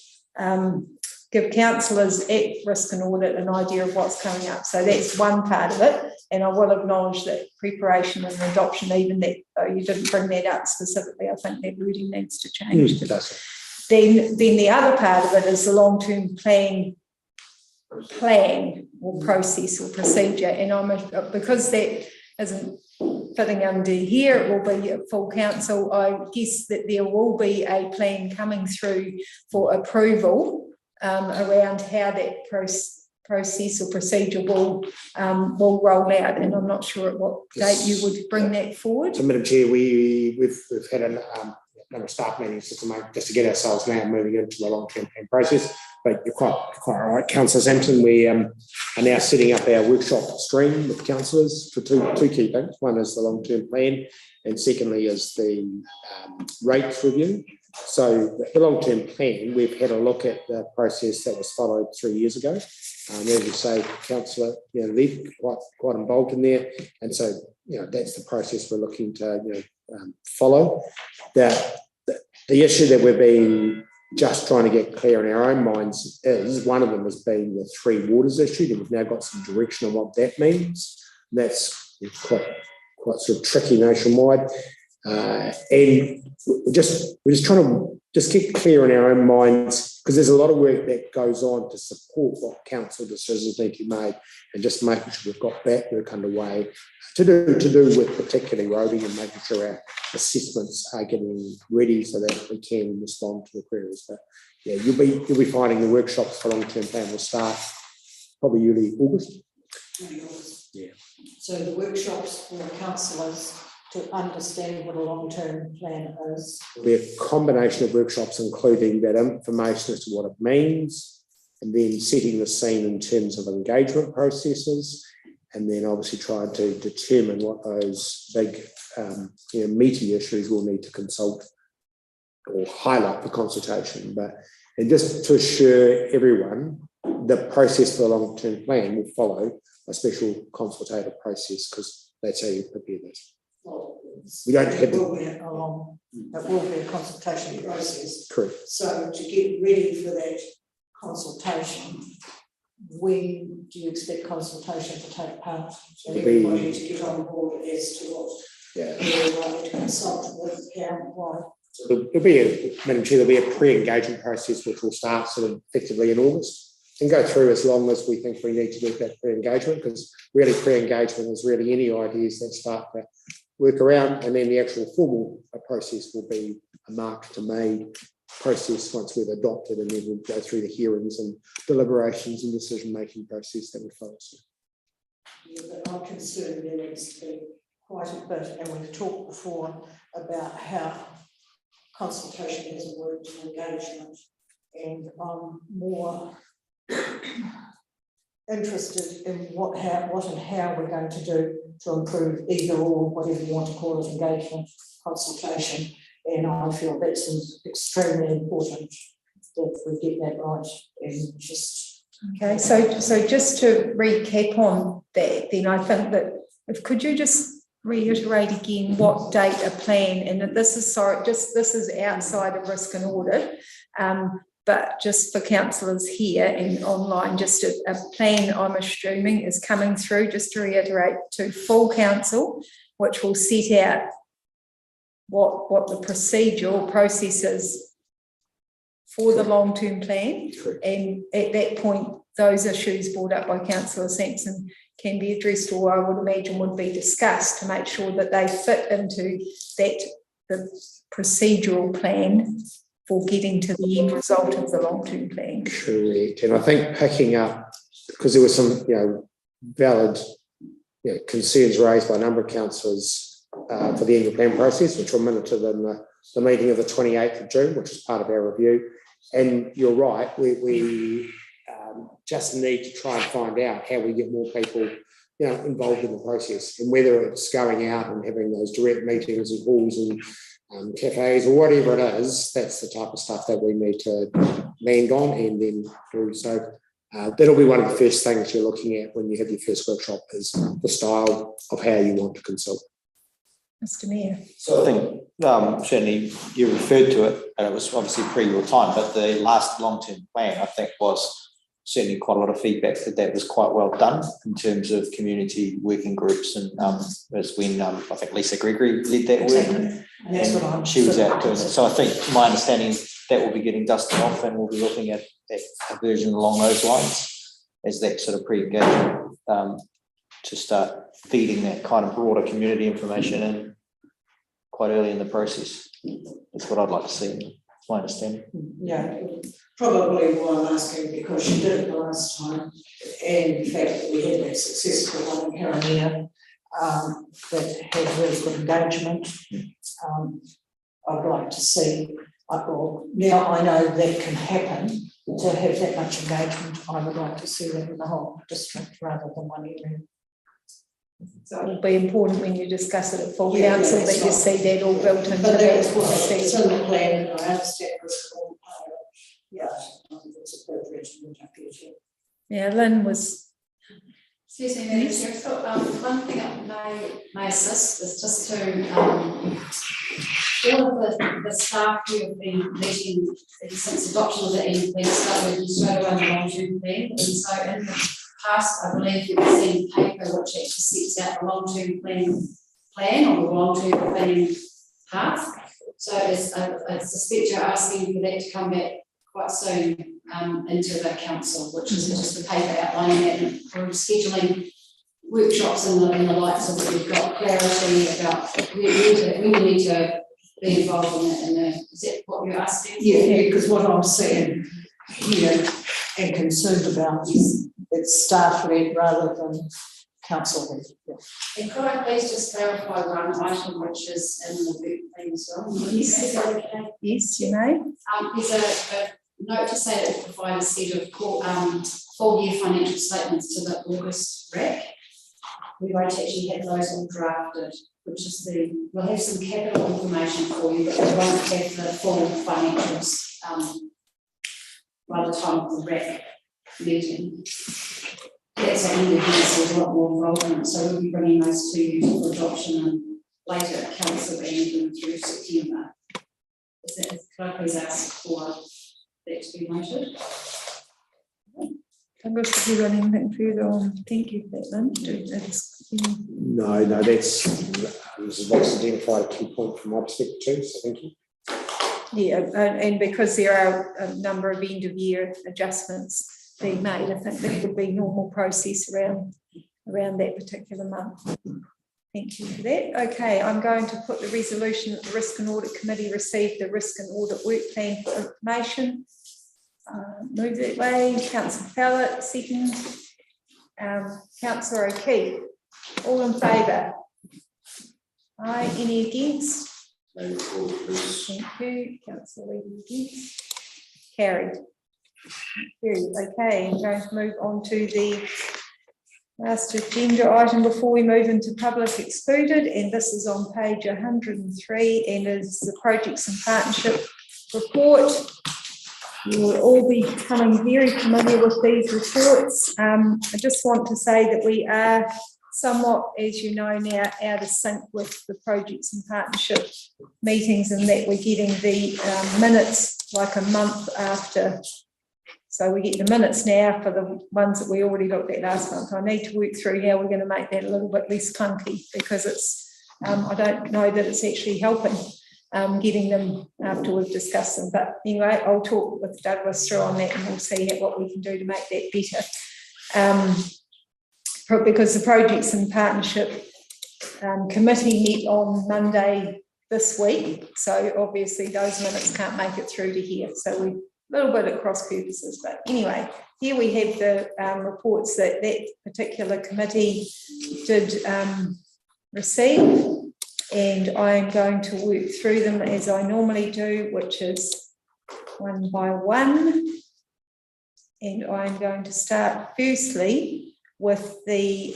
councillors at risk and audit an idea of what's coming up. So that's one part of it. And I will acknowledge that preparation and adoption, even that, though you didn't bring that up specifically, I think that wording needs to change. Then the other part of it is the long-term plan or process or procedure. And because that isn't fitting under here, it will be a full council. I guess that there will be a plan coming through for approval around how that process or procedure will roll out, and I'm not sure at what date you would bring that forward. So, Madam Chair, we've had a number of staff meetings just to get ourselves now moving into the long-term plan process. But you're quite right, Councillor Sampson. We are now setting up our workshop stream with councillors for two key things. One is the long-term plan, and secondly is the rates review. So the long-term plan, we've had a look at the process that was followed 3 years ago. As you say, Councillor, they're quite involved in there, and so that's the process we're looking to follow. The issue that we've been just trying to get clear in our own minds is one of them has been the Three Waters issue, and we've now got some direction on what that means. And that's quite sort of tricky nationwide. And we're just trying to just get clear in our own minds, because there's a lot of work that goes on to support what council decisions need to be made, and just making sure we've got that work underway to do with particularly roading and making sure our assessments are getting ready so that we can respond to the queries. But yeah, you'll be finding the workshops for long-term plan will start probably early August. Yeah. So the workshops for councillors to understand what a long-term plan is. There'll be a combination of workshops, including that information as to what it means, and then setting the scene in terms of engagement processes, and then obviously trying to determine what those big meaty issues we'll need to consult or highlight for consultation. And just to assure everyone, the process for the long-term plan will follow a special consultative process, because that's how you prepare this. We don't have it will be a consultation process. Correct. So to get ready for that consultation, when do you expect consultation to take part? So everybody to get on board as to what you're likely to consult with, how and why. Madam Chair, there'll be a pre-engagement process which will start sort of effectively in August and go through as long as we think we need to do that pre-engagement, because really pre-engagement is really any ideas that start to work around, and then the actual formal process will be a mark to May process once we've adopted, and then we'll go through the hearings and deliberations and decision-making process that we follow. Yeah, but I'm concerned there needs to be quite a bit, and we've talked before about how consultation hasn't worked in engagement, and I'm more interested in what and how we're going to do to improve either or, whatever you want to call it, engagement, consultation, and I feel that's extremely important that we get that right. And just okay, so just to recap on that, then I think that could you just reiterate again what date a plan, and this is outside of risk and audit, but just for councillors here and online, just a plan, I'm assuming, is coming through, just to reiterate, to full council, which will set out what the procedural process is for the long-term plan. And at that point, those issues brought up by Councillor Sampson can be addressed, or I would imagine would be discussed, to make sure that they fit into the procedural plan for getting to the end result of the long-term plan. Correct. And I think picking up, because there were some valid concerns raised by a number of councillors for the annual plan process, which were minuted in the meeting of the 28th of June, which is part of our review. And you're right, we just need to try and find out how we get more people involved in the process, and whether it's going out and having those direct meetings and calls and cafes or whatever it is, that's the type of stuff that we need to land on and then do. So that'll be one of the first things you're looking at when you have your first workshop is the style of how you want to consult. Mr. Mayor. So I think certainly you referred to it, and it was obviously pre your time, but the last long-term plan, I think, was certainly quite a lot of feedback that was quite well done in terms of community working groups, and as when I think Lisa Gregory led that work. And that's what I'm. She was out doing it. So I think, to my understanding, that will be getting dusted off, and we'll be looking at a version along those lines as that sort of pre-engagement to start feeding that kind of broader community information in quite early in the process. That's what I'd like to see. That's my understanding. Yeah, probably why I'm asking, because she did it the last time, and in fact, we had that successful one in Carolina that had really good engagement. I'd like to see, well, now I know that can happen, to have that much engagement, I would like to see that in the whole district rather than one area. So it will be important when you discuss it at full Yeah, council that you see that all built into but that's what the it's in the plan, and I understand it's all part of it. Yeah, I think it's appropriate to look up here. Yeah, Lynn was. Excuse me, Madam Chair, so one thing that may assist is just to all of the staff who have been meeting since adoption of the NEP started straight away on the long-term plan, and so in the past, I believe you've seen paper which actually sets out the long-term plan or the long-term planning path. So I suspect you're asking for that to come back quite soon into the council, which is just the paper outlining that, and we're scheduling workshops and the like, so that we've got clarity about when we need to be involved in that. Is that what you're asking? Yeah, because what I'm saying here and concerned about is it's staff-led rather than council-led. Yeah. And could I please just clarify one item which is in the work plan as well? Yes, you may. There's a note to say that we'll provide a set of full year financial statements to the August RAC. We won't actually have those all drafted, which is we'll have some capital information for you, but we won't have the full financials by the time of the RAC meeting. That's something that there's a lot more involvement, so we'll be bringing those to you for adoption later at council and even through September. Could I please ask for that to be noted? Douglas, have you got anything further on? Thank you for that, Lynn. No, that's what's identified a key point from my perspective too, so thank you. Yeah, and because there are a number of end of year adjustments being made, I think that would be normal process around that particular month. Thank you for that. Okay, I'm going to put the resolution that the Risk and Audit Committee received the Risk and Audit Work Plan for information. Move that way. Councillor Fallett, second. Councillor O'Keefe, all in favour? Aye, any against? Thank you. Councillor Levy against. Carried. Okay, I'm going to move on to the last agenda item before we move into public excluded, and this is on page 103 and is the Projects and Partnership Report. You will all be becoming very familiar with these reports. I just want to say that we are somewhat, as you know now, out of sync with the Projects and Partnership meetings, and that we're getting the minutes like a month after. So we get the minutes now for the ones that we already looked at last month. I need to work through how we're going to make that a little bit less clunky, because it's, I don't know that it's actually helping getting them after we've discussed them. But anyway, I'll talk with Douglas through on that, and we'll see what we can do to make that better. Because the Projects and Partnership Committee met on Monday this week, so obviously those minutes can't make it through to here. So we a little bit at cross purposes, but anyway, here we have the reports that that particular committee did receive, and I'm going to work through them as I normally do, which is one by one. And I'm going to start firstly with the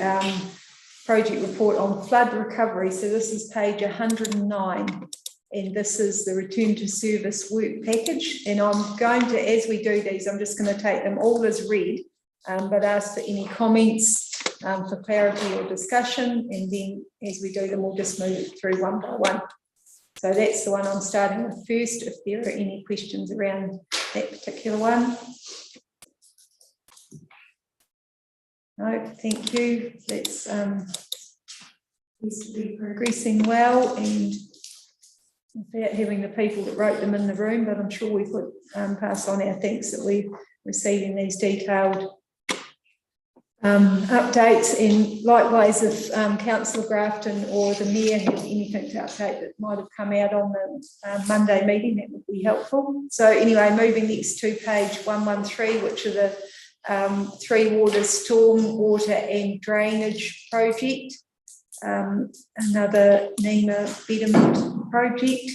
project report on flood recovery. So this is page 109 and this is the return to service work package. And I'm going to, as we do these, I'm just going to take them all as read, but ask for any comments for clarity or discussion, and then as we do them, we'll just move it through one by one. So that's the one I'm starting with first, if there are any questions around that particular one. No, thank you. That's progressing well, and without having the people that wrote them in the room, but I'm sure we could pass on our thanks that we're receiving these detailed updates. And likewise, if Councillor Grafton or the Mayor have anything to update that might have come out on the Monday meeting, that would be helpful. So anyway, moving next to page 113, which are the Three Waters storm water and drainage project, another NEMA betterment project.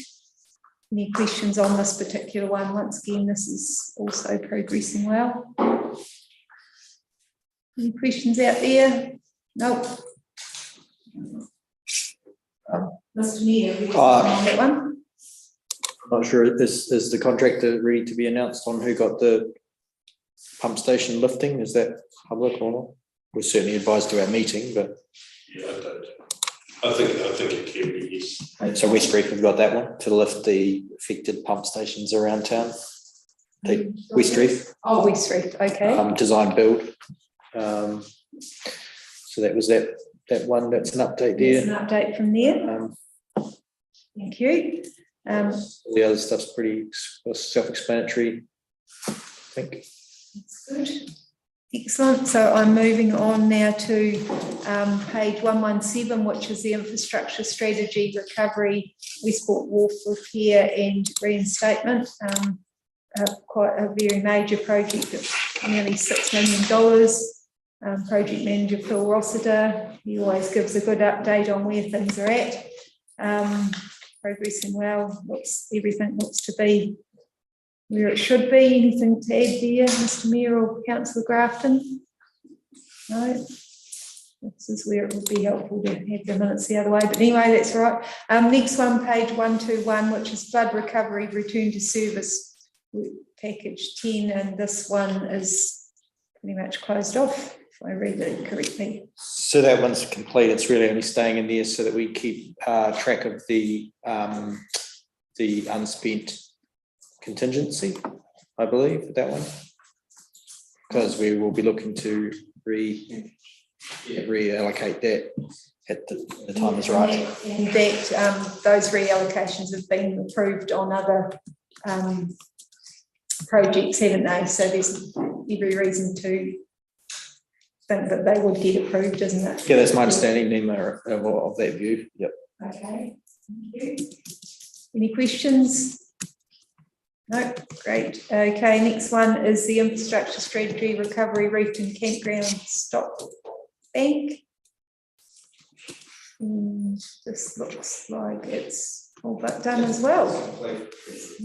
Any questions on this particular one? Once again, this is also progressing well. Any questions out there? Nope. Mr. Mayor, on that one? I'm not sure, is the contractor ready to be announced on who got the pump station lifting? Is that public or not? We're certainly advised to our meeting, but. Yeah, I don't. I think it can be, yes. So West Reef have got that one to lift the affected pump stations around town. West Reef. Oh, West Reef, okay. Design build. So that was that one. That's an update there. There's an update from there. Thank you. The other stuff's pretty self-explanatory, I think. That's good. Excellent. So I'm moving on now to page 117, which is the infrastructure strategy, recovery, Westport Wharf repair and reinstatement. Quite a very major project of nearly $6 million. Project manager Phil Rossiter, he always gives a good update on where things are at. Progressing well. Everything looks to be where it should be. Anything to add there, Mr. Mayor or Councillor Grafton? No. This is where it would be helpful to have the minutes the other way, but anyway, that's right. Next one, page 121, which is flood recovery, return to service, package 10, and this one is pretty much closed off, if I read it correctly. So that one's complete. It's really only staying in there so that we keep track of the unspent contingency, I believe, that one, because we will be looking to reallocate that at the time is right. And that those reallocations have been approved on other projects, haven't they? So there's every reason to think that they would get approved, isn't it? Yeah, that's my understanding, NEMA, of that view. Yep. Okay, thank you. Any questions? No, great. Okay, next one is the infrastructure strategy, recovery, reef and campground stock bank. This looks like it's all but done as well. It's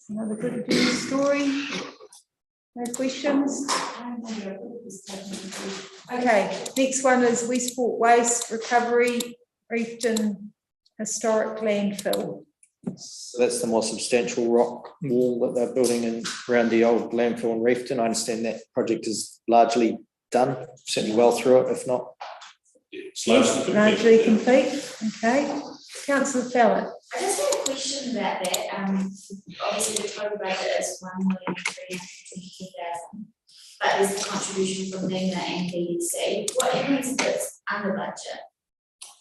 another good news story. No questions? Okay, next one is Westport Waste Recovery, Reefton Historic Landfill. So that's the more substantial rock wall that they're building in around the old landfill in Reefton. I understand that project is largely done, certainly well through it, if not. It's largely complete. Okay. Councillor Fallon. I just had a question about that. Obviously the total budget is 1,322,000, but there's a contribution from NEMA and BDC. What happens if it's under budget?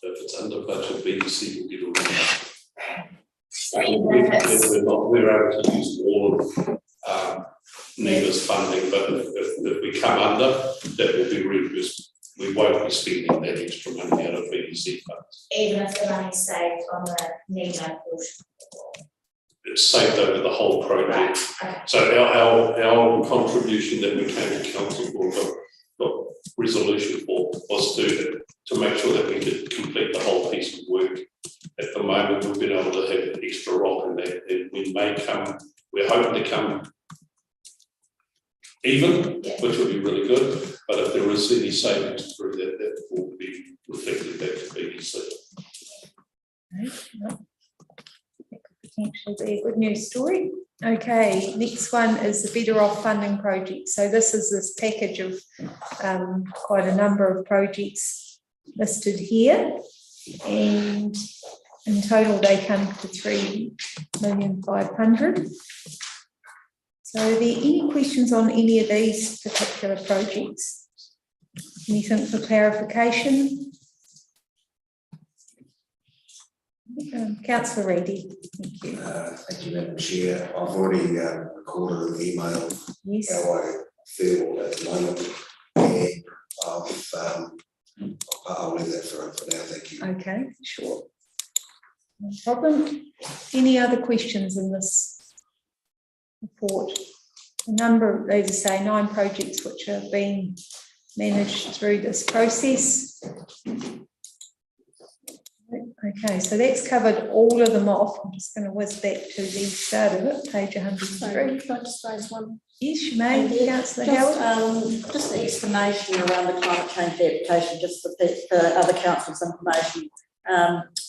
If it's under budget, BDC will get all that. We're able to use all of NEMA's funding, but if we come under, that will be reimbursed. We won't be spending that extra money out of BDC funds. Even if the money saved on the NEMA portion? It's saved over the whole project. Right. Okay. So our contribution that we came to council for, got resolution for, was to make sure that we could complete the whole piece of work. At the moment, we've been able to have extra rock in that, and we may come, we're hoping to come even, which would be really good. But if there is any savings through that, that will be reflected back to BDC. be a good news story. Okay, next one is the Better Off Funding Project. So this is this package of quite a number of projects listed here, and in total they come to 3,500,000. So are there any questions on any of these particular projects? Anything for clarification? Councillor Reedy, thank you. Thank you, Madam Chair. I've already recorded an email Yes. how I feel at the moment, and I'll leave that for now. Thank you. Okay, sure. No problem. Any other questions in this report? A number, as I say, 9 projects which have been managed through this process. Okay, so that's covered all of them off. I'm just going to whiz back to the start of it, page 103. Can I just raise one? Yes, you may, Councillor Howard. Just the explanation around the climate change adaptation, just for other councils' information.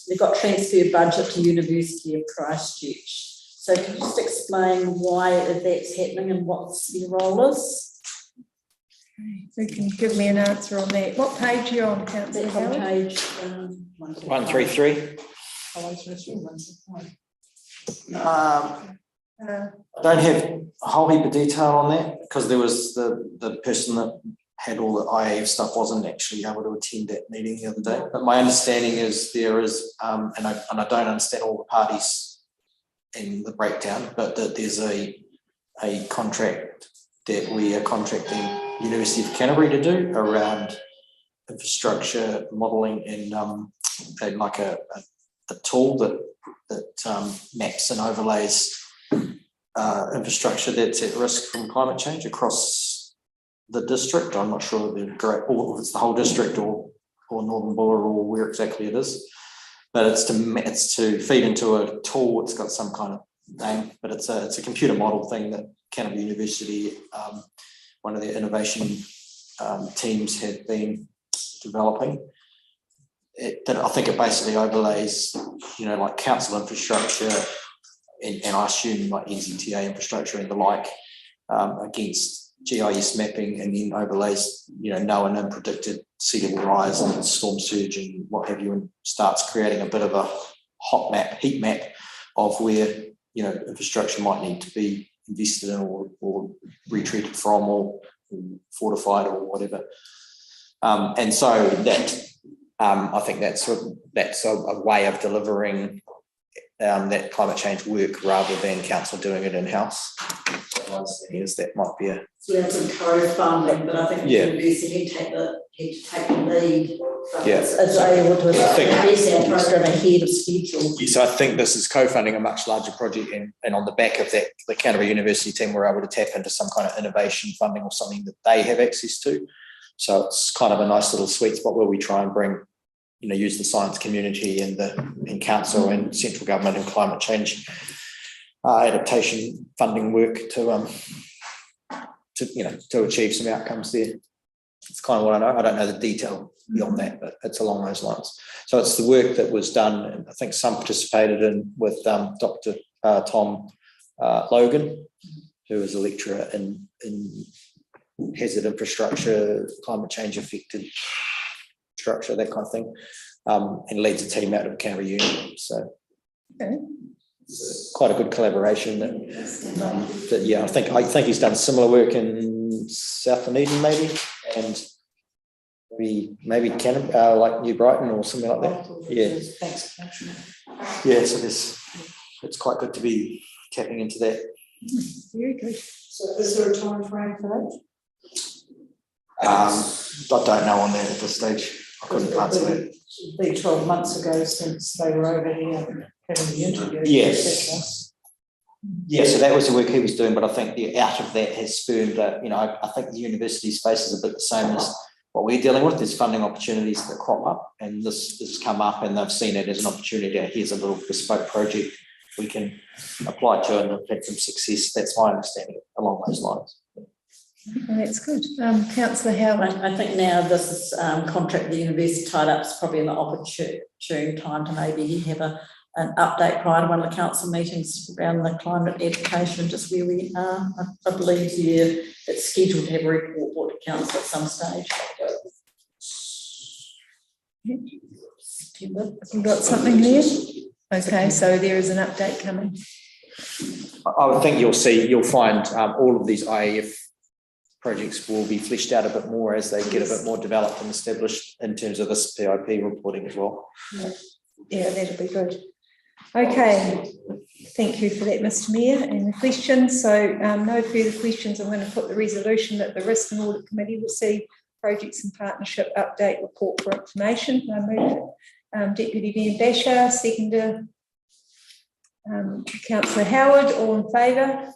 We've got transfer budget to University of Christchurch. So can you just explain why that's happening and what your role is? Who can give me an answer on that? What page are you on, Councillor That's on Howard? page 133. I don't have a whole heap of detail on that because there was the person that had all the IAF stuff wasn't actually able to attend that meeting the other day. But my understanding is there is, and I don't understand all the parties in the breakdown, but that there's a contract that we are contracting University of Canterbury to do around infrastructure modelling and like a tool that maps and overlays infrastructure that's at risk from climate change across the district. I'm not sure or if it's the whole district or Northern Buller or where exactly it is, but it's to feed into a tool. It's got some kind of name, but it's a computer model thing that Canterbury University, one of their innovation teams had been developing. I think it basically overlays, like council infrastructure and I assume like NZTA infrastructure and the like against GIS mapping, and then overlays, known and unpredicted sea level rise and storm surge and what have you, and starts creating a bit of a heat map of where, infrastructure might need to be invested in or retreated from or fortified or whatever. And so that, I think that's a way of delivering that climate change work rather than council doing it in-house. Is that might be a... So that's in co-funding, but I think the university had to take the lead. As they able to invest our program ahead of schedule. So I think this is co-funding a much larger project, and on the back of that, the Canterbury University team were able to tap into some kind of innovation funding or something that they have access to. So it's kind of a nice little sweet spot where we try and bring, use the science community and council and central government and climate change adaptation funding work to achieve some outcomes there. It's kind of what I know. I don't know the detail beyond that, but it's along those lines. So it's the work that was done, and I think some participated in with Dr. Tom Logan, who is a lecturer in hazard infrastructure, climate change affected structure, that kind of thing, and leads a team out of Canterbury Uni. So quite a good collaboration. I think he's done similar work in South Dunedin maybe, and maybe Canterbury, like New Brighton or something like that. So it's quite good to be tapping into that. Very good. So is there a time frame for that? I don't know on that at this stage. I couldn't answer that. It would be 12 months ago since they were over here having the interview. Yes. Yeah, so that was the work he was doing, but I think out of that has spurned, I think the university space is a bit the same as what we're dealing with. There's funding opportunities that crop up, and this has come up and they've seen it as an opportunity. Here's a little bespoke project we can apply to, and have had some success. That's my understanding along those lines. Well, that's good. Councillor Howard. I think now this is contract the university tied up is probably an opportune time to maybe have a an update prior to one of the council meetings around the climate education and just where we are. I believe it's scheduled to have a report brought to council at some stage. You've got something there? Okay, so there is an update coming. I would think you'll find all of these IAF projects will be fleshed out a bit more as they get a bit more developed and established in terms of this PIP reporting as well. Yeah, that'll be good. Okay, thank you for that, Mr. Mayor, and the questions. So no further questions. I'm going to put the resolution that the Risk and Audit Committee receive Projects and Partnership Update Report for information. I move it. Deputy Mayor Basher, seconder Councillor Howard, all in favour?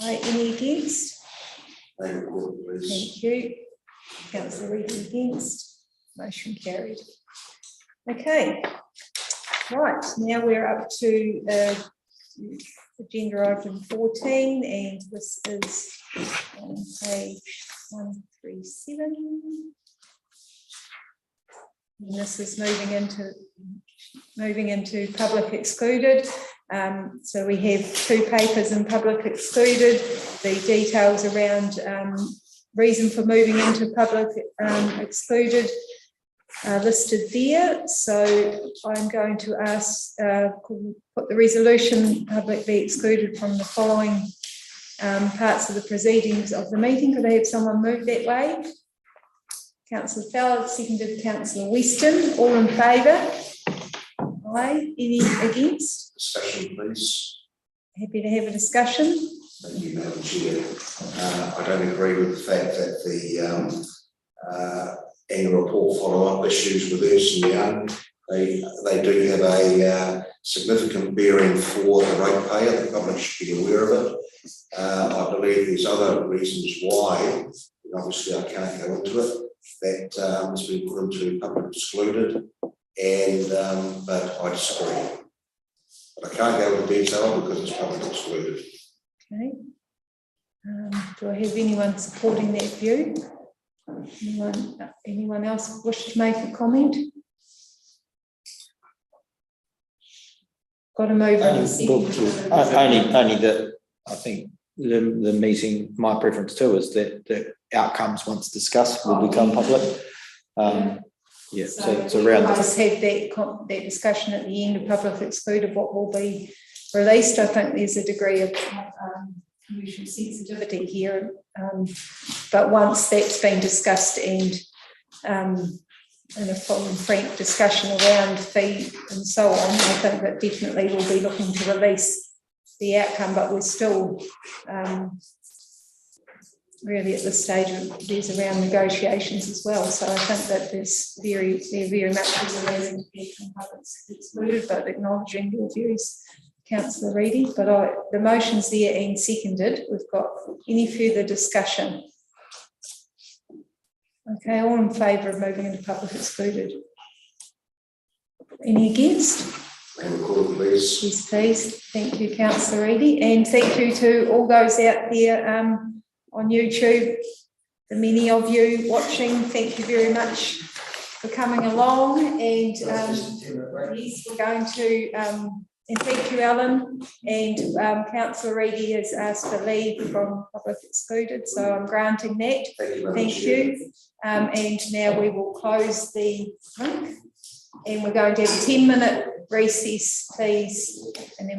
Aye, any against? Thank you. Councillor Reid against. Motion carried. Okay. Right, now we're up to agenda item 14, and this is on page 137. And this is moving into public excluded. So we have two papers in public excluded. The details around reason for moving into public excluded are listed there. So I'm going to ask, put the resolution publicly excluded from the following parts of the proceedings of the meeting. Could I have someone move that way? Councillor Fowler, seconded Councillor Weston. All in favour? Aye. Any against? Discussion, please. Happy to have a discussion. Thank you, Madam Chair. I don't agree with the fact that the annual report follow-up issues with Ernst & Young. They do have a significant bearing for the ratepayer. The public should be aware of it. I believe there's other reasons why, and obviously I can't go into it, that has been put into public excluded, and but I disagree. But I can't go into detail because it's public excluded. Okay. Do I have anyone supporting that view? Anyone else wish to make a comment? Got to move on. Only that I think the meeting, my preference too is that the outcomes once discussed will become public. Yeah, so around that. Just have that discussion at the end of public excluded what will be released. I think there's a degree of commercial sensitivity here, but once that's been discussed and in a full and frank discussion around fee and so on, I think that definitely we'll be looking to release the outcome, but we're still really at this stage of these around negotiations as well. So I think that they're very much excluded, but acknowledging your views, Councillor Reedy. But the motion's there and seconded. We've got any further discussion? Okay, all in favour of moving into public excluded? Any against? Please. Yes, please. Thank you, Councillor Reedy, and thank you to all those out there on YouTube, the many of you watching. Thank you very much for coming along, and yes, we're going to and thank you, Alan, and Councillor Reedy has asked for leave from public excluded, so I'm granting that. Thank you. And now we will close the link, and we're going to have a 10-minute recess, please, and then we'll